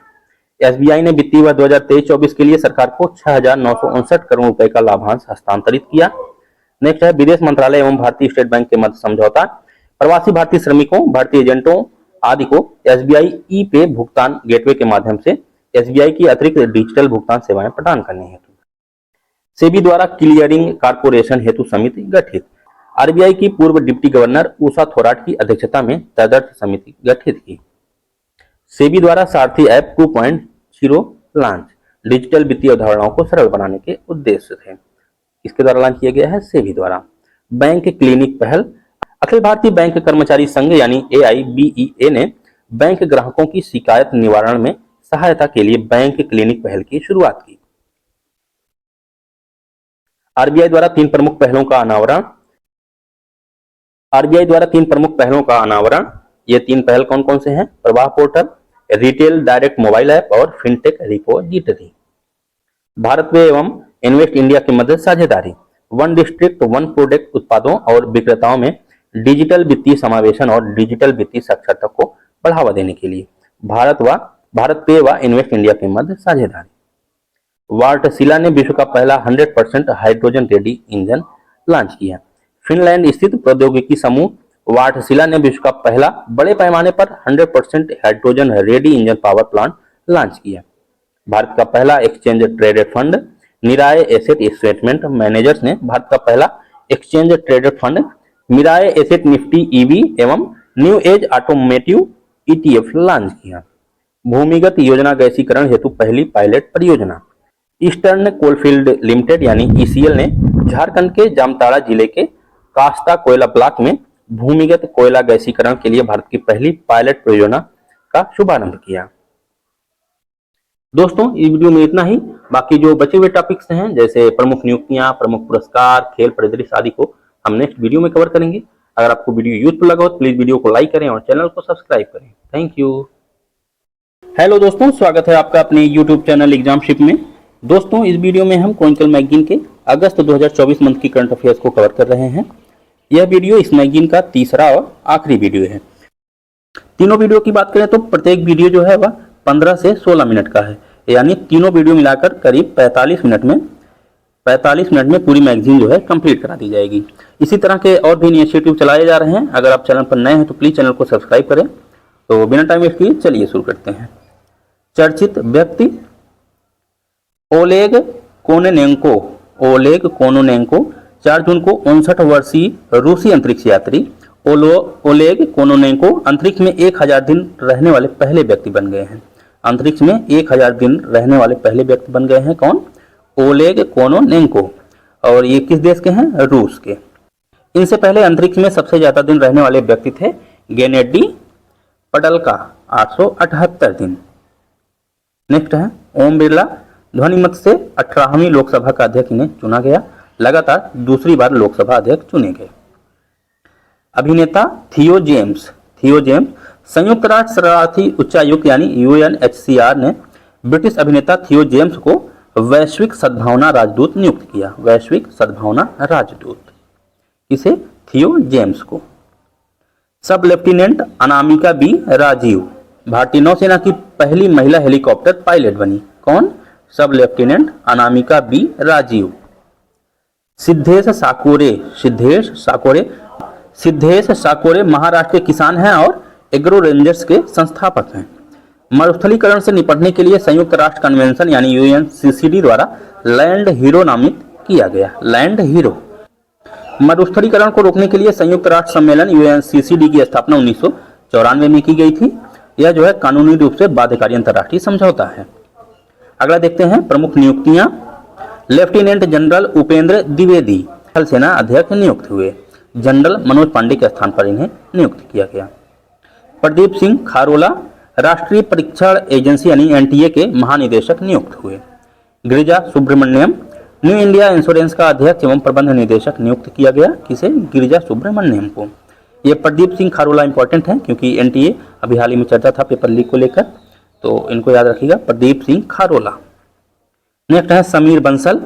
SBI ने वित्तीय वर्ष 2023-24 के लिए सरकार को 6,959 करोड़ रुपए का लाभांश हस्तांतरित किया। नेक्स्ट है विदेश मंत्रालय एवं भारतीय स्टेट बैंक के मध्य समझौता। प्रवासी भारतीय श्रमिकों, भारतीय एजेंटों आदि को SBI ई-पे भुगतान गेटवे के माध्यम से SBI की अतिरिक्त डिजिटल भुगतान सेवाएं प्रदान करने हेतु सेबी द्वारा क्लियरिंग कारपोरेशन हेतु समिति गठित। RBI की पूर्व डिप्टी गवर्नर उषा थोराट की अध्यक्षता में तदर्थ समिति गठित की। सेबी द्वारा सारथी ऐप 2.0 लॉन्च, डिजिटल वित्तीय अवधारणाओं को सरल बनाने के उद्देश्य थे। इसके द्वारा लॉन्च किया गया है सेबी द्वारा। बैंक क्लिनिक पहल। अखिल भारतीय बैंक कर्मचारी संघ यानी AIBEA ने बैंक ग्राहकों की शिकायत निवारण में सहायता के लिए बैंक क्लिनिक पहल की शुरुआत की। RBI द्वारा 3 प्रमुख पहलों का अनावरण। ये 3 पहल कौन कौन से हैं? प्रवाह portal, retail direct mobile app और फिनटेक रिपोजिटरी। भारत पे एवं इन्वेस्ट इंडिया के मध्य साझेदारी। वन डिस्ट्रिक्ट वन प्रोडक्ट उत्पादों और विक्रेताओं में डिजिटल वित्तीय समावेशन और डिजिटल वित्तीय साक्षरता को बढ़ावा देने के लिए भारत पे व इन्वेस्ट इंडिया के मध्य साझेदारी। वार्टसिला ने विश्व का पहला 100% हाइड्रोजन रेडी इंजन लॉन्च किया। फिनलैंड स्थित प्रौद्योगिकी समूह वार्टसिला ने विश्व का पहला बड़े पैमाने पर 100% hydrogen ready engine power plant launch किया। भारत का पहला exchange traded fund Mirae asset investment managers ने भारत का पहला exchange traded fund Mirae asset Nifty EV एवं new age automotive ETF launch किया। भूमिगत योजना गैसीकरण हेतु पहली पायलट परियोजना। ईस्टर्न कोलफील्ड लिमिटेड यानी ECL ने झारखंड के जामताड़ा जिले के कास्ता कोयला ब्लॉक में भूमिगत कोयला गैसीकरण के लिए भारत की पहली पायलट परियोजना का शुभारंभ किया। दोस्तों इस वीडियो में इतना ही। बाकी जो बचे हुए टॉपिक्स हैं जैसे प्रमुख नियुक्तियां, प्रमुख पुरस्कार, खेल परिदृश्य आदि को हम नेक्स्ट वीडियो में कवर करेंगे। अगर आपको वीडियो यूजफुल लगा हो तो प्लीज वीडियो को लाइक करें और चैनल को सब्सक्राइब करें। Thank you. हेलो दोस्तों, स्वागत है आपका अपने यूट्यूब चैनल एग्जामशिप में। दोस्तों इस वीडियो में हम क्रॉनिकल मैगजीन के अगस्त 2024 मंथ की करंट अफेयर्स को कवर कर रहे हैं। यह वीडियो इस मैगजीन का तीसरा और आखिरी वीडियो है। तीनों वीडियो की बात करें तो प्रत्येक वीडियो जो है वह 15 से 16 मिनट का है, यानी तीनों वीडियो मिलाकर करीब 45 मिनट में पूरी मैगजीन जो है कंप्लीट करा दी जाएगी। इसी तरह के और भी इनिशिएटिव चलाए जा रहे हैं। अगर आप चैनल पर नए हैं तो प्लीज चैनल को सब्सक्राइब करें। तो बिना टाइम वेस्ट किए चलिए शुरू करते हैं। चर्चित व्यक्ति ओलेग कोनोनेंको 4 जून को 59 वर्षीय रूसी अंतरिक्ष यात्री ओलेग कोनोनेंको अंतरिक्ष में 1000 दिन रहने वाले पहले व्यक्ति बन गए हैं। अंतरिक्ष में 1000 दिन रहने वाले पहले व्यक्ति बन गए हैं। कौन? Oleg Kononenko. और ये किस देश के हैं? रूस के। इनसे पहले अंतरिक्ष में सबसे ज्यादा दिन रहने वाले व्यक्ति थे गेनेडी पडल्का 878 दिन। नेक्स्ट है ओम बिरला। ध्वनिमत से 18वीं लोकसभा का अध्यक्ष इन्हें चुना गया। लगातार दूसरी बार लोकसभा अध्यक्ष चुने गए। अभिनेता थियो जेम्स संयुक्त राष्ट्र शरणार्थी उच्चायुक्त यानी UNHCR ने ब्रिटिश अभिनेता थियो जेम्स को वैश्विक सद्भावना राजदूत नियुक्त किया। वैश्विक सद्भावना राजदूत, इसे थियो जेम्स को। सब लेफ्टिनेंट अनामिका बी राजीव भारतीय नौसेना की पहली महिला हेलीकॉप्टर पायलट बनी। कौन? सब लेफ्टिनेंट अनामिका बी राजीव। सिद्धेश साकोरे महाराष्ट्र के किसान हैं और एग्रो रेंजर्स के संस्थापक हैं। मरुस्थलीकरण से निपटने के लिए संयुक्त राष्ट्र कन्वेंशन यानी यूएनसीसीडी द्वारा लैंड हीरो नामित किया गया। Land hero. मरुस्थलीकरण को रोकने के लिए संयुक्त राष्ट्र सम्मेलन यूएनसीसीडी की स्थापना 1994 में की गई थी। यह जो है कानूनी रूप से बाध्यकारी अंतर्राष्ट्रीय समझौता है। अगला देखते हैं प्रमुख नियुक्तियां। लेफ्टिनेंट जनरल उपेंद्र द्विवेदी थल सेना अध्यक्ष नियुक्त हुए। जनरल मनोज पांडे के स्थान पर इन्हें नियुक्त किया गया। प्रदीप सिंह खारोला राष्ट्रीय परीक्षण एजेंसी यानी एनटीए के महानिदेशक नियुक्त हुए। Girija Subramanian New India Insurance का अध्यक्ष एवं प्रबंध निदेशक नियुक्त किया गया। किसे? गिरिजा सुब्रमण्यम को। ये प्रदीप सिंह खारोला इंपॉर्टेंट है क्योंकि एनटीए अभी हाल ही में चर्चा था पेपर लीक को लेकर, तो इनको याद रखिएगा, प्रदीप सिंह खारोला। नेक्स्ट है Sameer Bansal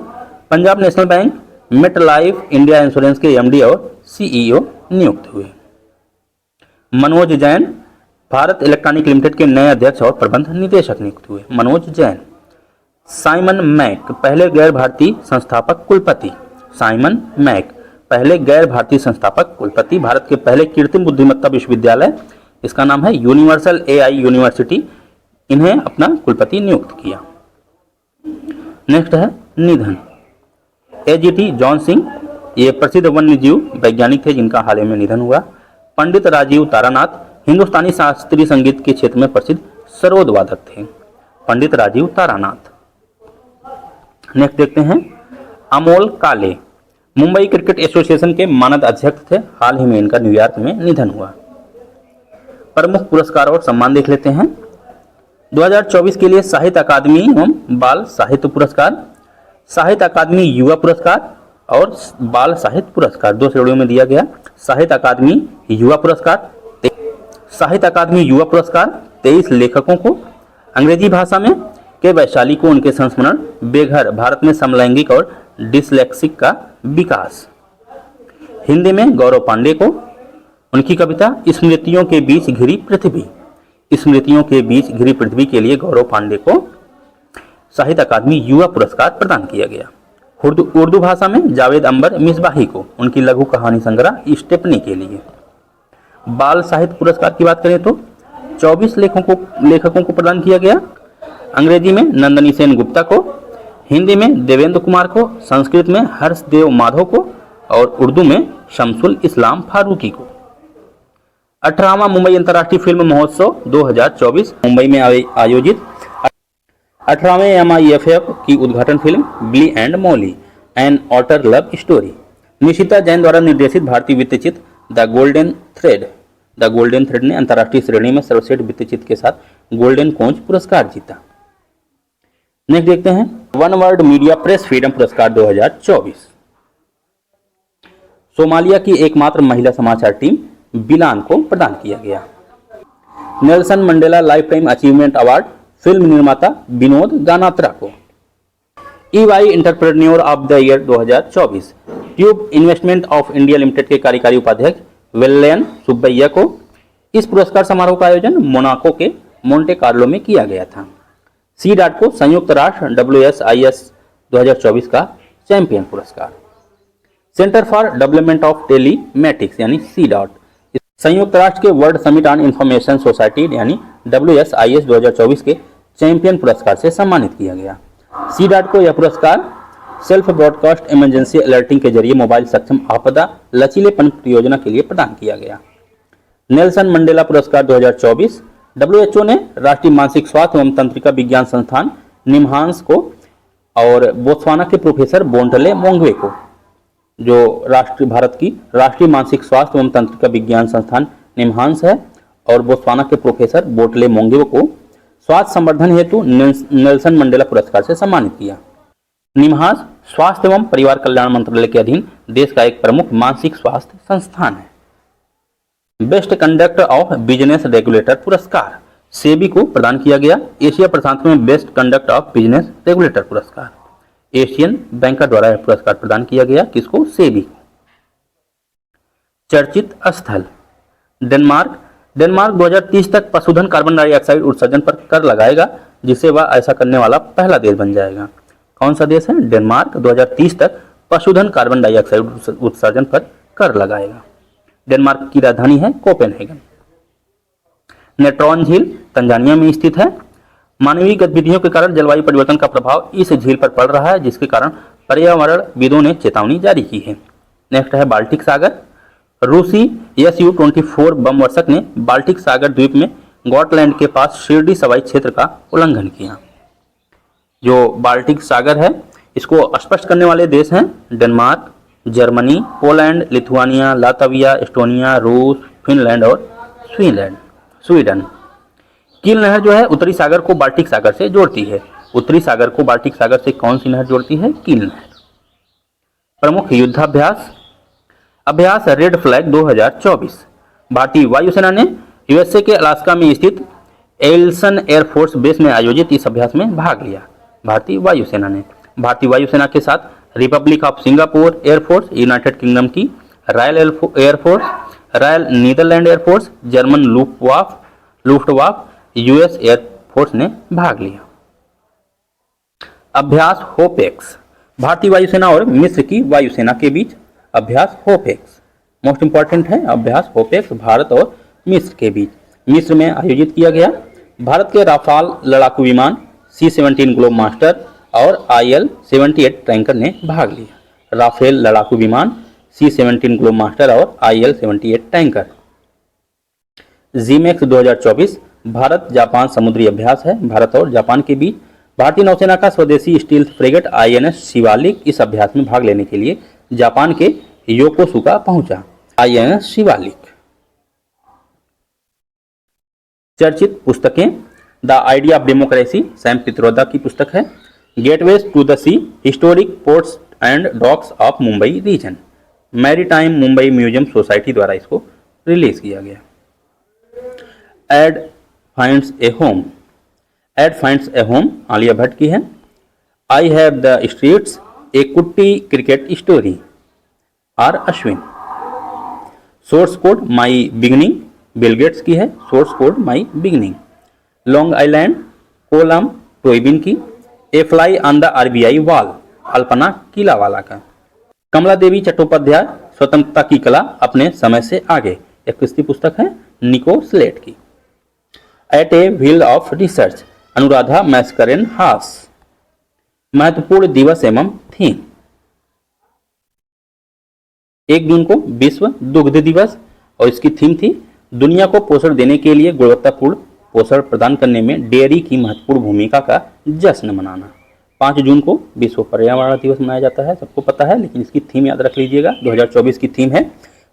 Punjab National Bank Met Life India Insurance के एमडी और सीईओ नियुक्त हुए। मनोज जैन भारत इलेक्ट्रॉनिक लिमिटेड के नए अध्यक्ष और प्रबंध निदेशक नियुक्त हुए। मनोज जैन। साइमन मैक पहले गैर भारतीय संस्थापक कुलपति। साइमन मैक पहले गैर भारतीय संस्थापक कुलपति। भारत के पहले कृत्रिम बुद्धिमत्ता विश्वविद्यालय, इसका नाम है यूनिवर्सल एआई यूनिवर्सिटी, इन्हें अपना कुलपति नियुक्त किया। नेक्स्ट है निधन। एजीटी जॉन सिंह ये प्रसिद्ध वन्यजीव वैज्ञानिक थे जिनका हाल ही में निधन हुआ। पंडित राजीव तारानाथ हिंदुस्तानी शास्त्रीय संगीत के क्षेत्र में प्रसिद्ध सरोद वादक थे। पंडित राजीव तारानाथ। नेक्स्ट देखते हैं अमोल काले मुंबई क्रिकेट एसोसिएशन के मानद अध्यक्ष थे। हाल ही में इनका न्यूयॉर्क में निधन हुआ। प्रमुख पुरस्कार और सम्मान देख लेते हैं। 2024 के लिए साहित्य अकादमी एवं बाल साहित्य पुरस्कार, साहित्य अकादमी युवा पुरस्कार और बाल साहित्य पुरस्कार 2 श्रेणियों में दिया गया। साहित्य अकादमी युवा पुरस्कार 23 लेखकों को, अंग्रेजी भाषा में के वैशाली को उनके संस्मरण, बेघर भारत में समलैंगिक और डिसलेक्सिक का विकास। हिंदी में गौरव पांडे को उनकी कविता स्मृतियों के बीच घिरी पृथ्वी, स्मृतियों के बीच घिरी पृथ्वी के लिए गौरव पांडे को साहित्य अकादमी युवा पुरस्कार प्रदान किया गया। उर्दू भाषा में जावेद अंबर मिसबाही को उनकी लघु कहानी संग्रह स्टेपनी के लिए। बाल साहित्य पुरस्कार की बात करें तो 24 लेखकों को प्रदान किया गया। अंग्रेजी में नंदनी सेन गुप्ता को, हिंदी में देवेंद्र कुमार को, संस्कृत में हर्षदेव माधव को और उर्दू में शमसुल इस्लाम फारूकी को। 18वां मुंबई अंतर्राष्ट्रीय फिल्म महोत्सव 2024 मुंबई में आयोजित 18वें MIFF की उद्घाटन film Billy and Molly an otter love story Nishita Jain द्वारा निर्देशित भारतीय वृत्तचित्र द गोल्डन थ्रेड ने अंतर्राष्ट्रीय श्रेणी में सर्वश्रेष्ठ वृत्तचित्र के साथ गोल्डन कोंच पुरस्कार जीता। नेक्स्ट देखते हैं one world media press freedom पुरस्कार 2024 सोमालिया की एकमात्र महिला समाचार टीम बिलान को प्रदान किया गया। Nelson Mandela life time achievement award film निर्माता विनोद गानात्रा को। EY entrepreneur of the year 2024 tube investment of India limited के कार्यकारी उपाध्यक्ष वेल्लयन सुब्बैया को। इस पुरस्कार समारोह का आयोजन मोनाको के मोंटे कार्लो में किया गया था। CDOT को संयुक्त राष्ट्र WSIS 2024 का चैंपियन पुरस्कार। Centre for development of telematics यानी CDOT संयुक्त राष्ट्र के world summit on information society यानी WSIS 2024 के चैंपियन पुरस्कार से सम्मानित किया गया। CDOT को यह पुरस्कार सेल्फ ब्रॉडकास्ट इमरजेंसी अलर्टिंग के जरिए मोबाइल सक्षम आपदा लचीलेपन परियोजना के लिए प्रदान किया गया। नेल्सन मंडेला पुरस्कार 2024 WHO ने राष्ट्रीय मानसिक स्वास्थ्य एवं तंत्रिका विज्ञान संस्थान निम्हांस को और बोत्सवाना के प्रोफेसर बोंटले मोंगवे को, जो भारत की राष्ट्रीय मानसिक स्वास्थ्य एवं तंत्रिका विज्ञान संस्थान निम्हांस है, और बोत्सवाना के प्रोफेसर बोटले मोंगवे को स्वास्थ्य संवर्धन हेतु नेल्सन मंडेला पुरस्कार से सम्मानित किया। निम्हांस स्वास्थ्य एवं परिवार कल्याण मंत्रालय के अधीन देश का एक प्रमुख मानसिक स्वास्थ्य संस्थान है। Best conduct of business regulator पुरस्कार सेबी को प्रदान किया गया। एशिया प्रशांत में best conduct of business regulator पुरस्कार एशियन बैंकर द्वारा यह पुरस्कार प्रदान किया गया। किसको? सेबी को। चर्चित स्थल डेनमार्क 2030 तक पशुधन कार्बन डाइऑक्साइड उत्सर्जन पर कर लगाएगा, जिससे वह ऐसा करने वाला पहला देश बन जाएगा। कौन सा देश है? डेनमार्क 2030 तक पशुधन कार्बन डाइऑक्साइड उत्सर्जन पर कर लगाएगा। डेनमार्क की राजधानी है कोपेनहेगन। नेट्रॉन झील तंजानिया में स्थित है। मानवीय गतिविधियों के कारण जलवायु परिवर्तन का प्रभाव इस झील पर पड़ रहा है, जिसके कारण पर्यावरणविदों ने चेतावनी जारी की है। नेक्स्ट है बाल्टिक सागर। रूसी Su-24 बम वर्षक ने बाल्टिक सागर द्वीप में गॉटलैंड के पास शिरडी सवाई क्षेत्र का उल्लंघन किया। जो बाल्टिक सागर है, इसको स्पष्ट करने वाले देश हैं Denmark, Germany, Poland, Lithuania, Latvia, Estonia, रूस, फिनलैंड और स्वीडन। कील नहर जो है उत्तरी सागर को बाल्टिक सागर से जोड़ती है। उत्तरी सागर को बाल्टिक सागर से कौन सी नहर जोड़ती है? कील नहर। प्रमुख युद्धाभ्यास। अभ्यास रेड फ्लैग 2024। भारतीय वायुसेना ने यूएसए के अलास्का में स्थित एल्सन एयरफोर्स बेस में आयोजित इस अभ्यास में भाग लिया। भारतीय वायुसेना के साथ Republic of Singapore Air Force, United Kingdom की Royal Air Force, Royal Netherland Air Force, German Luftwaffe, US Air Force ने भाग लिया। अभ्यास होपेक्स। भारतीय वायुसेना और मिस्र की वायुसेना के बीच अभ्यास होपेक्स मोस्ट इंपॉर्टेंट है। अभ्यास होपेक्स भारत और मिस्र के बीच मिस्र में आयोजित किया गया। भारत के राफाल लड़ाकू विमान C-17 ग्लोब मास्टर और IL-78 टैंकर ने भाग लिया। राफेल लड़ाकू विमान, C-17 ग्लोब मास्टर और IL-78 tanker. Gmax 2024 Bharat Japan समुद्री अभ्यास है। भारत और जापान के बीच भारतीय नौसेना का स्वदेशी स्टील्थ फ्रेगेट INS शिवालिक इस अभ्यास में भाग लेने के लिए जापान के योकोसुका पहुंचा। INS शिवालिक। चर्चित पुस्तकें। The idea of democracy Sam Pitroda की पुस्तक है। Gateways to the sea, historic ports and docks of Mumbai region, maritime Mumbai museum society द्वारा इसको रिलीज किया गया। Ed finds a home Alia Bhatt की है। I have the streets, a kutti cricket story, R Ashwin. Source code my beginning Bill Gates की है। Source code my beginning. Long Island Colm Toibin की। A fly on the RBI wall, Alpana Kilawala का। कमला देवी चट्टोपाध्याय स्वतंत्रता की कला अपने समय से आगे, एक किसकी पुस्तक है? निको स्लेट की। At a wheel of research, Anuradha Mascarenhas. महत्वपूर्ण दिवस एवं थीम। 1 जून को विश्व दुग्ध दिवस और इसकी थीम थी दुनिया को पोषण देने के लिए गुणवत्तापूर्ण पोषण प्रदान करने में डेयरी की महत्वपूर्ण भूमिका का जश्न मनाना। 5 जून को विश्व पर्यावरण दिवस मनाया जाता है, सबको पता है, लेकिन इसकी थीम याद रख लीजिएगा। 2024 की थीम है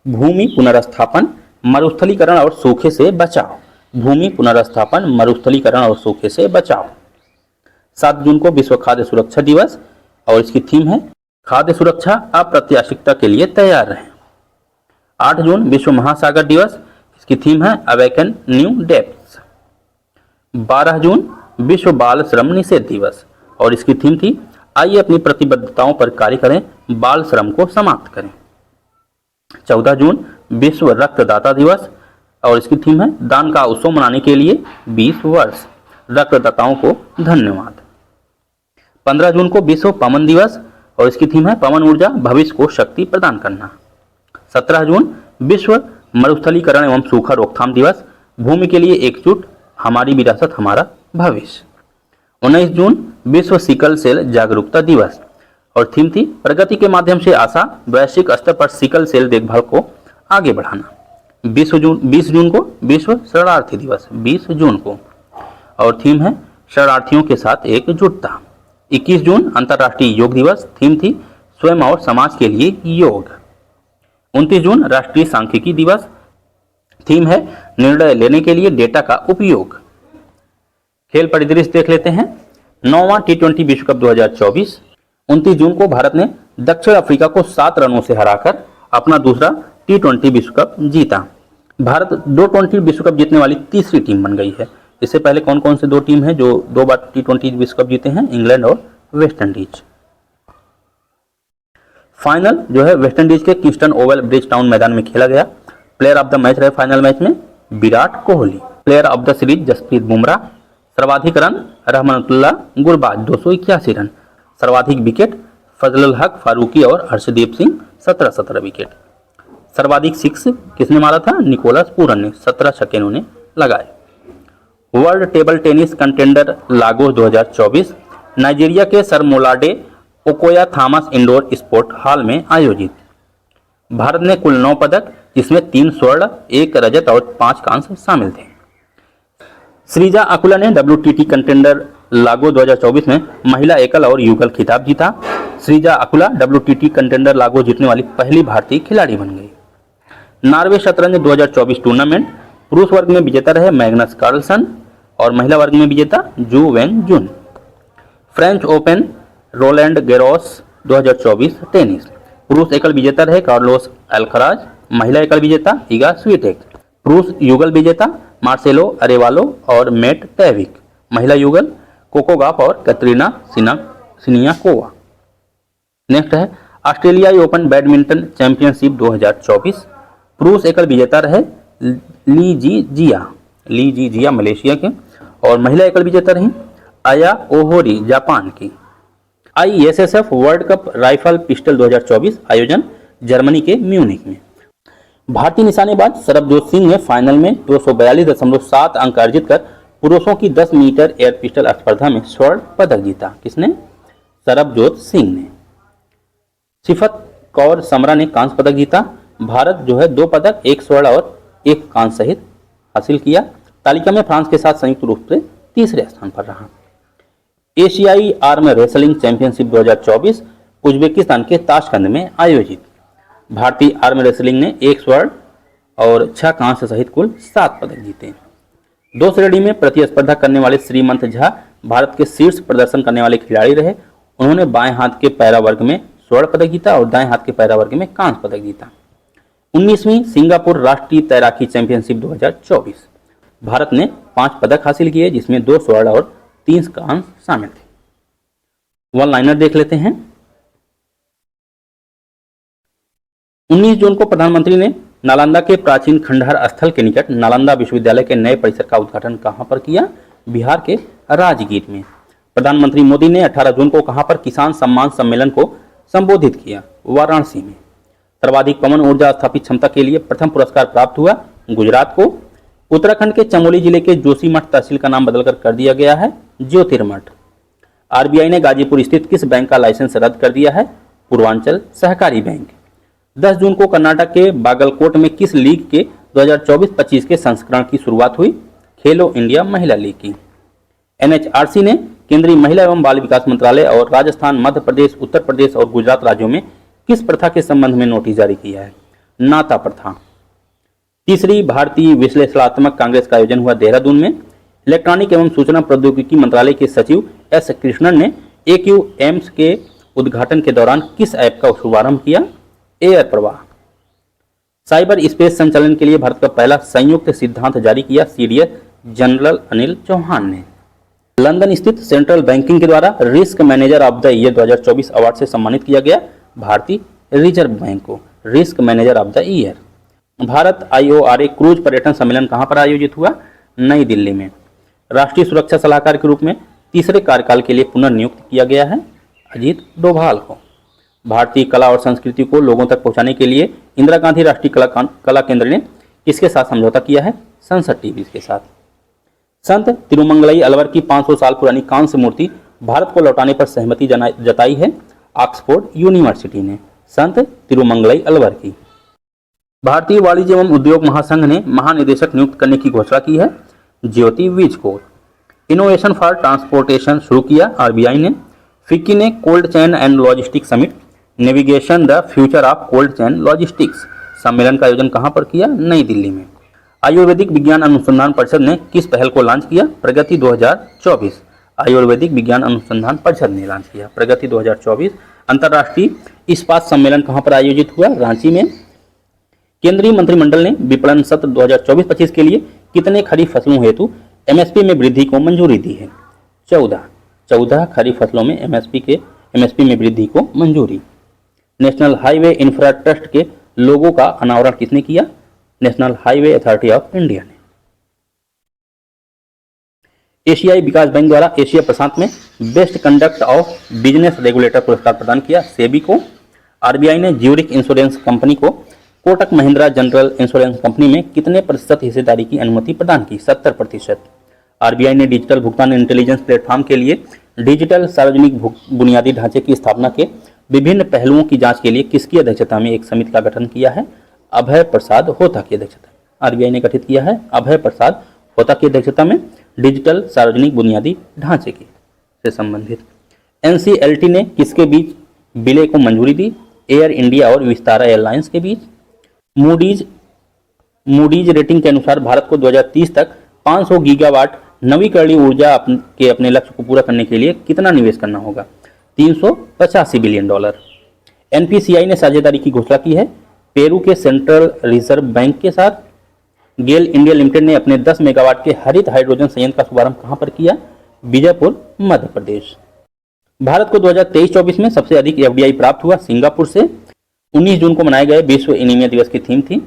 भूमि पुनर्स्थापन, मरुस्थलीकरण और सूखे से बचाव। भूमि पुनर्स्थापन, मरुस्थलीकरण और सूखे से बचाव। 7 जून को विश्व खाद्य सुरक्षा दिवस और इसकी थीम है खाद्य सुरक्षा अप्रत्याशितता के लिए तैयार रहें। 8 जून विश्व महासागर दिवस, इसकी थीम है अवेकन न्यू डेप्थ्स। 12 जून विश्व बाल श्रम निषेध दिवस और इसकी थीम थी आइए अपनी प्रतिबद्धताओं पर कार्य करें, बाल श्रम को समाप्त करें। 14 जून विश्व रक्तदाता दिवस और इसकी थीम है दान का उत्सव मनाने के लिए 20 वर्ष, रक्तदाताओं को धन्यवाद। 15 जून को विश्व पवन दिवस और इसकी थीम है पवन ऊर्जा भविष्य को शक्ति प्रदान करना। 17 जून विश्व मरुस्थलीकरण एवं सूखा रोकथाम दिवस, भूमि के लिए एकजुट, हमारी विरासत हमारा भविष्य। 19 जून विश्व सिकल सेल जागरूकता दिवस और थीम थी प्रगति के माध्यम से आशा, वैश्विक स्तर पर सिकल सेल देखभाल को आगे बढ़ाना। 20 जून को विश्व शरणार्थी दिवस, 20 जून को, और थीम है शरणार्थियों के साथ एकजुटता। 21 जून अंतर्राष्ट्रीय योग दिवस, थीम थी स्वयं और समाज के लिए योग। 29 जून राष्ट्रीय सांख्यिकी दिवस, थीम है निर्णय लेने के लिए डेटा का उपयोग। खेल परिदृश्य देख लेते हैं। 9वां T20 विश्व कप 2024। 29 जून को भारत ने दक्षिण अफ्रीका को 7 रनों से हराकर अपना दूसरा T20 विश्व कप जीता। भारत 2 T20 विश्व कप जीतने वाली तीसरी टीम बन गई है। इससे पहले कौन कौन से 2 टीम हैं जो 2 बार T20 विश्व कप जीते हैं? इंग्लैंड और वेस्ट इंडीज। फाइनल जो है वेस्ट इंडीज के किंगस्टन ओवल ब्रिज टाउन मैदान में खेला गया। प्लेयर ऑफ द मैच रहे फाइनल मैच में Virat Kohli. Player of the series Jasprit Bumrah. सर्वाधिक रन रहमतुल्लाह गुरबाज 281 रन। सर्वाधिक विकेट फजलुल हक फारूकी और हर्षदीप सिंह 17 विकेट। सर्वाधिक सिक्स किसने मारा था? निकोलस पूरन ने 17 छक्के इन्होंने लगाए। World table tennis contender Lagos 2024 Nigeria के सरमोलाडे ओकोया थॉमस इंडोर स्पोर्ट हॉल में आयोजित। भारत ने कुल 9 पदक जिसमें 3 स्वर्ण 1 रजत और 5 कांस्य शामिल थे। श्रीजा अकुला ने WTT कंटेंडर लागो 2024 में महिला एकल और युगल खिताब जीता। श्रीजा अकुला WTT कंटेंडर लागो जीतने वाली पहली भारतीय खिलाड़ी बन गई। नॉर्वे शतरंज 2024 टूर्नामेंट पुरुष वर्ग में विजेता रहे मैग्नस कार्लसन और महिला वर्ग में विजेता जू when Jun. French open Rowland Garros 2024 tennis पुरुष एकल विजेता रहे कार्लोस अल्कराज, महिला एकल विजेता इगा स्वीटेक। पुरुष युगल विजेता मार्सेलो अरेवालो और मेट पेविक, महिला युगल कोको गॉफ और कैटरीना सिनियाकोवा। नेक्स्ट है ऑस्ट्रेलियाई ओपन बैडमिंटन चैंपियनशिप 2024 पुरुष एकल विजेता रहे ली जी जिया मलेशिया के और महिला एकल विजेता रही आया ओहोरी जापान की। ISSF world cup rifle pistol 2024 आयोजन जर्मनी के म्यूनिक में। भारतीय निशानेबाज सरबजोत सिंह ने फाइनल में 242.7 अंक अर्जित कर पुरुषों की 10 मीटर एयर पिस्टल स्पर्धा में स्वर्ण पदक जीता। किसने? सरबजोत सिंह ने। सिफत कौर समरा ने कांस्य पदक जीता। भारत जो है 2 पदक 1 स्वर्ण और 1 कांस्य सहित हासिल किया। तालिका में फ्रांस के साथ संयुक्त रूप से तीसरे स्थान पर रहा। एशियाई आर्म रेसलिंग चैंपियनशिप 2024 उज्बेकिस्तान के ताशकंद में आयोजित। भारतीय आर्म रेसलिंग ने 1 स्वर्ण और 6 कांस्य सहित कुल 7 पदक जीते। 2 श्रेणी में प्रतिस्पर्धा करने वाले श्रीमंत झा भारत के शीर्ष प्रदर्शन करने वाले खिलाड़ी रहे। उन्होंने बाएं हाथ के पैरा वर्ग में स्वर्ण पदक जीता और दाएं हाथ के पैरा वर्ग में कांस्य पदक जीता। 19वीं सिंगापुर राष्ट्रीय तैराकी चैंपियनशिप 2024 भारत ने 5 पदक हासिल किए जिसमें 2 स्वर्ण और 3 कांस्य शामिल थे। वन लाइनर देख लेते हैं। 19 जून को प्रधानमंत्री ने नालंदा के प्राचीन खंडहर स्थल के निकट नालंदा विश्वविद्यालय के नए परिसर का उद्घाटन कहां पर किया? बिहार के राजगीर में। प्रधानमंत्री मोदी ने 18 जून को कहां पर किसान सम्मान सम्मेलन को संबोधित किया? वाराणसी में। सर्वाधिक पवन ऊर्जा स्थापित क्षमता के लिए प्रथम पुरस्कार प्राप्त हुआ गुजरात को। उत्तराखंड के चमोली जिले के जोशीमठ तहसील का नाम बदलकर कर दिया गया है ज्योतिर्मठ। RBI ने गाजीपुर स्थित किस बैंक का लाइसेंस रद्द कर दिया है? पूर्वांचल सहकारी बैंक। 10 जून को कर्नाटक के बागलकोट में किस लीग के 2024-25 के संस्करण की शुरुआत हुई? खेलो इंडिया महिला लीग की। NHRC ने केंद्रीय महिला एवं बाल विकास मंत्रालय और राजस्थान, मध्य प्रदेश, उत्तर प्रदेश और गुजरात राज्यों में किस प्रथा के संबंध में नोटिस जारी किया है? नाता प्रथा। तीसरी भारतीय विश्लेषणात्मक कांग्रेस का आयोजन हुआ देहरादून में। इलेक्ट्रॉनिक एवं सूचना प्रौद्योगिकी मंत्रालय के सचिव S कृष्णन ने AQAIMS के उद्घाटन के दौरान किस ऐप का शुभारंभ किया? एयर प्रवाह। साइबर स्पेस संचालन के लिए भारत का पहला संयुक्त सिद्धांत जारी किया CDS जनरल अनिल चौहान ने। लंदन स्थित सेंट्रल बैंकिंग के द्वारा risk manager of the year 2024 award से सम्मानित किया गया भारतीय रिजर्व बैंक को risk manager of the year. Bharat IORA cruise पर्यटन सम्मेलन कहां पर आयोजित हुआ? नई दिल्ली में। राष्ट्रीय सुरक्षा सलाहकार के रूप में तीसरे कार्यकाल के लिए पुनर्नियुक्त किया गया है अजीत डोभाल को। भारतीय कला और संस्कृति को लोगों तक पहुंचाने के लिए इंदिरा गांधी राष्ट्रीय कला केंद्र ने किसके साथ समझौता किया है? संसद टीवी के साथ। संत तिरुमंगलई अलवर की 500 साल पुरानी कांस्य मूर्ति भारत को लौटाने पर सहमति जताई है ऑक्सफोर्ड यूनिवर्सिटी ने। संत तिरुमंगलई अलवर की। भारतीय वाणिज्य एवं उद्योग महासंघ ने महानिदेशक नियुक्त करने की घोषणा की है ज्योति विज को। इनोवेशन फॉर ट्रांसपोर्टेशन शुरू किया RBI ने। फिक्की ने cold chain and logistics summit navigation the future of cold chain logistics सम्मेलन का आयोजन कहां पर किया? नई दिल्ली में। आयुर्वेदिक विज्ञान अनुसंधान परिषद ने किस पहल को लॉन्च किया? प्रगति 2024। आयुर्वेदिक विज्ञान अनुसंधान परिषद ने लॉन्च किया प्रगति 2024। अंतर्राष्ट्रीय इस्पात सम्मेलन कहां पर आयोजित हुआ? रांची में। केंद्रीय मंत्रिमंडल ने विपणन सत्र 2024-25 के लिए कितने खरीफ फसलों हेतु MSP में वृद्धि को मंजूरी दी है? 14 खरीफ फसलों में MSP में वृद्धि को मंजूरी। नेशनल हाईवे इंफ्रा ट्रस्ट के लोगों का अनावरण किसने किया? National highway authority of India ने। एशियाई विकास बैंक द्वारा एशिया प्रशांत में best conduct of business regulator पुरस्कार प्रदान किया सेबी को। आरबीआई ने ज्यूरिक इंश्योरेंस कंपनी को Kotak Mahindra general insurance company में कितने प्रतिशत हिस्सेदारी की अनुमति प्रदान की? 70%। आरबीआई ने डिजिटल भुगतान इंटेलिजेंस प्लेटफॉर्म के लिए डिजिटल सार्वजनिक बुनियादी ढांचे की स्थापना के विभिन्न पहलुओं की जांच के लिए किसकी अध्यक्षता में एक समिति का गठन किया है? अभय प्रसाद होता की अध्यक्षता आरबीआई ने गठित किया है। अभय प्रसाद होता की अध्यक्षता में डिजिटल सार्वजनिक बुनियादी ढांचे की से संबंधित। एनसीएलटी ने किसके बीच विलय को मंजूरी दी? एयर इंडिया और विस्तारा एयरलाइंस के बीच। मूडीज रेटिंग के अनुसार भारत को 2030 तक 500 गीगावाट नवीकरणीय ऊर्जा के अपने लक्ष्य को पूरा करने के लिए कितना निवेश करना होगा? $385 बिलियन। एनपीसीआई ने साझेदारी की घोषणा की है पेरू के सेंट्रल रिजर्व बैंक के साथ। गेल इंडिया लिमिटेड ने अपने 10 मेगावाट के हरित हाइड्रोजन संयंत्र का शुभारंभ कहां पर किया? बीजापुर, मध्य प्रदेश। भारत को 2023-24 में सबसे अधिक एफडीआई प्राप्त हुआ सिंगापुर से। 19 जून को मनाए गए विश्व एनीमिया दिवस की थीम थी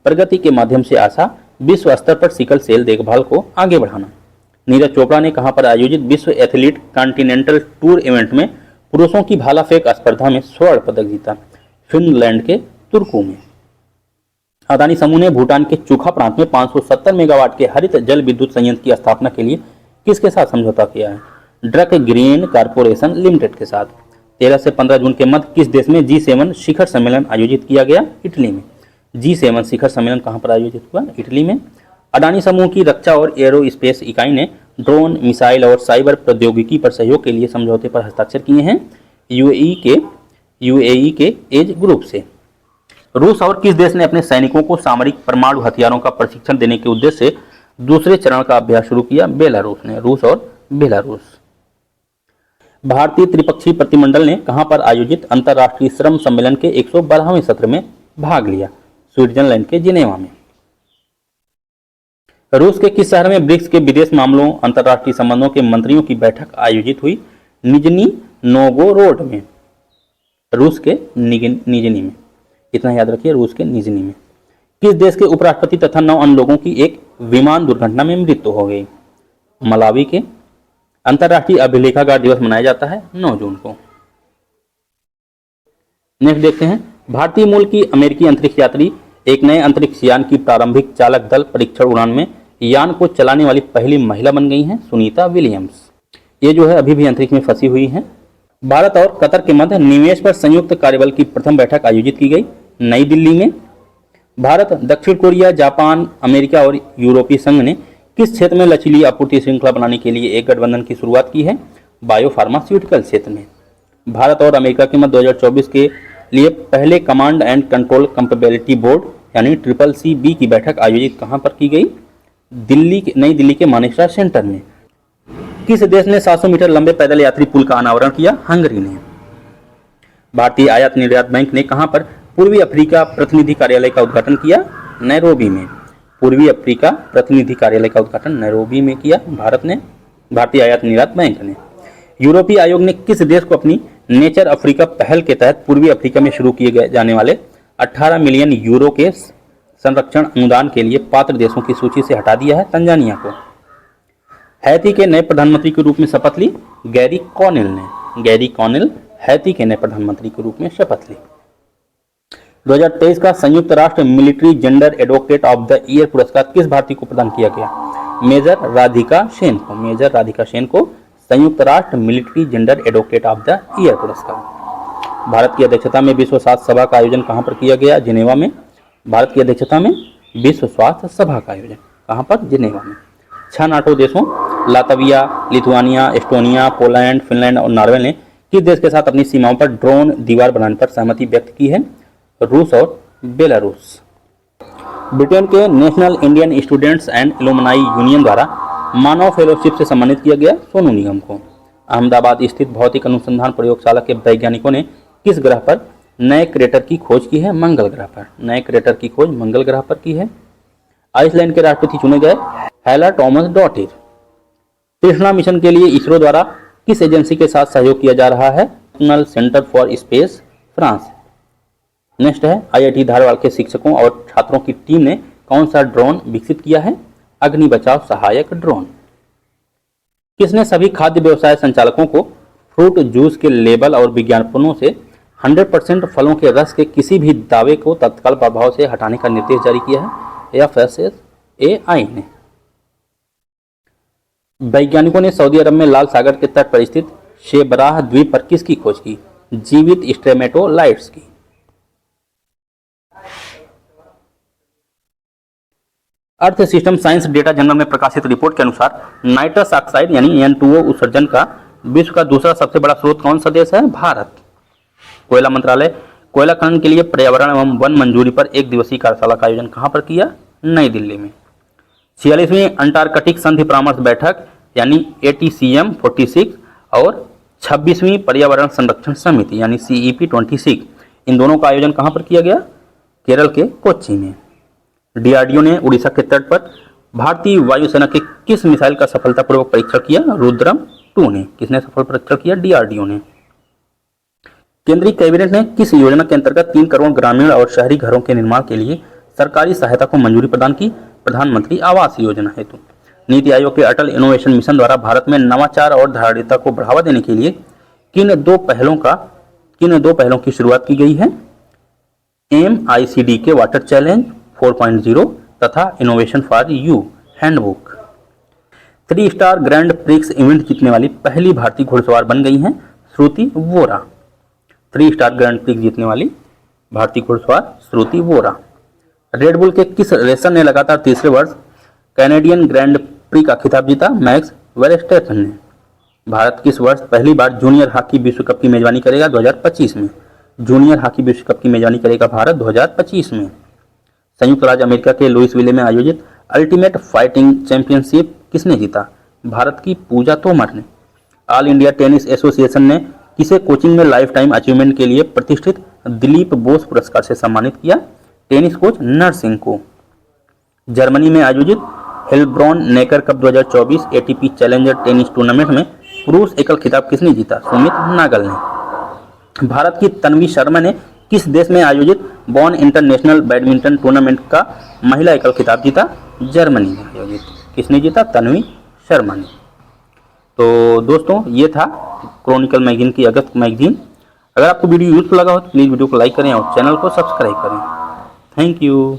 प्रगति के माध्यम से आशा, विश्व स्तर पर सिकल सेल देखभाल को आगे बढ़ाना। नीरज चोपड़ा ने कहां पर आयोजित विश्व एथलीट कॉन्टिनेंटल टूर इवेंट में पुरुषों की भाला फेंक स्पर्धा में स्वर्ण पदक जीता? फिनलैंड के तुर्कू में। अदानी समूह ने भूटान के चूखा प्रांत में 570 मेगावाट के हरित जल विद्युत संयंत्र की स्थापना के लिए किसके साथ समझौता किया है? ड्रक ग्रीन कॉर्पोरेशन लिमिटेड के साथ। 13 से 15 जून के मध्य किस देश में G7 शिखर सम्मेलन आयोजित किया गया? इटली में। G7 शिखर सम्मेलन कहां पर आयोजित हुआ? इटली में। अडानी समूह की रक्षा और एरोस्पेस इकाई ने ड्रोन, मिसाइल और साइबर प्रौद्योगिकी पर सहयोग के लिए समझौते पर हस्ताक्षर किए हैं यूएई के एज ग्रुप से। रूस और किस देश ने अपने सैनिकों को सामरिक परमाणु हथियारों का प्रशिक्षण देने के उद्देश्य से दूसरे चरण का अभ्यास शुरू किया? बेलारूस ने। रूस और बेलारूस। भारतीय त्रिपक्षीय प्रतिमंडल ने कहां पर आयोजित अंतर्राष्ट्रीय श्रम सम्मेलन के 112वें सत्र में भाग लिया? स्विट्जरलैंड के जिनेवा में। रूस के किस शहर में ब्रिक्स के विदेश मामलों अंतर्राष्ट्रीय संबंधों के मंत्रियों की बैठक आयोजित हुई? निजनी नोगोरोड में। रूस के निजनी में। इतना याद रखिए, रूस के निजनी में। किस देश के उपराष्ट्रपति तथा 9 अन्य लोगों की एक विमान दुर्घटना में मृत्यु हो गई? मलावी के। अंतर्राष्ट्रीय अभिलेखागार दिवस मनाया जाता है 9 जून को। नेक्स्ट देखते हैं, भारतीय मूल की अमेरिकी अंतरिक्ष यात्री एक नए अंतरिक्ष यान की प्रारंभिक चालक दल परीक्षण उड़ान में यान को चलाने वाली पहली महिला बन गई हैं सुनीता विलियम्स। ये जो है अभी भी अंतरिक्ष में फंसी हुई हैं। भारत और कतर के मध्य निवेश पर संयुक्त कार्यबल की प्रथम बैठक आयोजित की गई नई दिल्ली में। भारत, दक्षिण कोरिया, जापान, अमेरिका और यूरोपीय संघ ने किस क्षेत्र में लचीली आपूर्ति श्रृंखला बनाने के लिए एक गठबंधन की शुरुआत की है? बायोफार्मास्यूटिकल क्षेत्र में। भारत और अमेरिका के मध्य 2024 के लिए पहले command and control compatibility board यानी CCCB की बैठक आयोजित कहां पर की गई? नई दिल्ली के मानेकशॉ सेंटर में। किस देश ने 700 मीटर लंबे पैदल यात्री पुल का अनावरण किया? हंगरी ने। भारतीय आयात निर्यात बैंक ने कहां पर पूर्वी अफ्रीका प्रतिनिधि कार्यालय का उद्घाटन किया? नैरोबी में। पूर्वी अफ्रीका प्रतिनिधि कार्यालय का उद्घाटन नैरोबी में किया भारतीय आयात निर्यात बैंक ने। यूरोपीय आयोग ने किस देश को अपनी नेचर अफ्रीका पहल के तहत पूर्वी अफ्रीका में शुरू किए जाने वाले 18 मिलियन यूरो के संरक्षण अनुदान के लिए पात्र देशों की सूची से हटा दिया है? तंजानिया को। हैती के नए प्रधानमंत्री के रूप में शपथ ली गैरी कॉनेल ने। गैरी कॉनेल हैती के नए प्रधानमंत्री के रूप में शपथ ली। 2023 का संयुक्त राष्ट्र military gender advocate of the year पुरस्कार किस भारतीय को प्रदान किया गया? मेजर राधिका सेन को। मेजर राधिका सेन को संयुक्त राष्ट्र military gender advocate of the year पुरस्कार। भारत की अध्यक्षता में विश्व स्वास्थ्य सभा का आयोजन कहां पर किया गया? जिनेवा में। भारत की अध्यक्षता में विश्व स्वास्थ्य सभा का आयोजन कहां पर? जिनेवा में। 6 नाटो देशों Latvia, Lithuania, Estonia, Poland, Finland और नॉर्वे ने किस देश के साथ अपनी सीमाओं पर ड्रोन दीवार बनाने पर सहमति व्यक्त की है? रूस और बेलारूस। ब्रिटेन के national Indian students and alumni union द्वारा मानव फेलोशिप से सम्मानित किया गया सोनू निगम को। अहमदाबाद स्थित भौतिक अनुसंधान प्रयोगशाला के वैज्ञानिकों ने किस ग्रह पर नए क्रेटर की खोज की है? मंगल ग्रह पर। नए क्रेटर की खोज मंगल ग्रह पर की है। आइसलैंड के राष्ट्रपति चुने गए हेला टॉमस डॉटिर। कृष्णा मिशन के लिए इसरो द्वारा किस एजेंसी के साथ सहयोग किया जा रहा है? National centre for space, France. Next है, IIT धारवाड़ के शिक्षकों और छात्रों की टीम ने कौन सा ड्रोन विकसित किया है? अग्नि बचाव सहायक ड्रोन। किसने सभी खाद्य व्यवसाय संचालकों को फ्रूट जूस के लेबल और विज्ञापनों से 100% फलों के रस के किसी भी दावे को तत्काल प्रभाव से हटाने का निर्देश जारी किया है? FSSAI ने। वैज्ञानिकों ने सऊदी अरब में लाल सागर के तट पर स्थित शेबराह द्वीप पर किसकी खोज की? जीवित स्ट्रेमेटोलाइट्स की। Earth system science data journal में प्रकाशित रिपोर्ट के अनुसार नाइट्रस ऑक्साइड यानी N2O उत्सर्जन का विश्व का दूसरा सबसे बड़ा स्रोत कौन सा देश है? भारत। कोयला मंत्रालय कोयला खनन के लिए पर्यावरण एवं वन मंजूरी पर एक दिवसीय कार्यशाला का आयोजन कहां पर किया? नई दिल्ली में। 46वीं अंटार्कटिक संधि परामर्श बैठक यानी ATCM 46 और 26वीं पर्यावरण संरक्षण समिति यानी CEP 26 इन दोनों का आयोजन कहां पर किया गया? केरल के कोच्चि में। DRDO ने उड़ीसा के तट पर भारतीय वायुसेना के किस मिसाइल का सफलतापूर्वक परीक्षण किया? रुद्रम 2 ने। किसने सफल परीक्षण किया? DRDO ने। केंद्रीय कैबिनेट ने किस योजना के अंतर्गत 3 करोड़ ग्रामीण और शहरी घरों के निर्माण के लिए सरकारी सहायता को मंजूरी प्रदान की? प्रधानमंत्री आवास योजना हेतु। नीति आयोग के अटल इनोवेशन मिशन द्वारा भारत में नवाचार और धारिता को बढ़ावा देने के लिए किन दो पहलों की शुरुआत की गई है? MICD के वाटर चैलेंज 4.0 तथा innovation for you handbook. 3 star grand prix event जीतने वाली पहली भारतीय घुड़सवार बन गई हैं श्रुति वोरा। 3 स्टार ग्रैंड प्रिक्स जीतने वाली भारतीय घुड़सवार श्रुति वोरा। रेडबुल के किस रेसर ने लगातार तीसरे वर्ष कैनेडियन ग्रैंड प्री का खिताब जीता? मैक्स वेरस्टेपन ने। भारत किस वर्ष पहली बार जूनियर हॉकी विश्व कप की मेजबानी करेगा? 2025 में। जूनियर हॉकी विश्व कप की मेजबानी करेगा भारत 2025 में। संयुक्त राज्य अमेरिका के लुइसविले में आयोजित अल्टीमेट फाइटिंग चैंपियनशिप किसने जीता? भारत की पूजा तोमर ने। ऑल इंडिया टेनिस एसोसिएशन ने किसे कोचिंग में लाइफ टाइम अचीवमेंट के लिए प्रतिष्ठित दिलीप बोस पुरस्कार से सम्मानित किया? टेनिस कोच नर सिंह को। जर्मनी में आयोजित Heilbronn Neckar cup 2024 ATP challenger tennis tournament में पुरुष एकल खिताब किसने जीता? सुमित नागल ने। भारत की तन्वी शर्मा ने किस देश में आयोजित बॉन इंटरनेशनल बैडमिंटन टूर्नामेंट का महिला एकल खिताब जीता? जर्मनी में आयोजित। किसने जीता? तन्वी शर्मा ने। तो दोस्तों ये था क्रॉनिकल मैगजीन की अगस्त मैगजीन। अगर आपको वीडियो यूजफुल लगा हो तो प्लीज़ वीडियो को लाइक करें और चैनल को सब्सक्राइब करें। Thank you.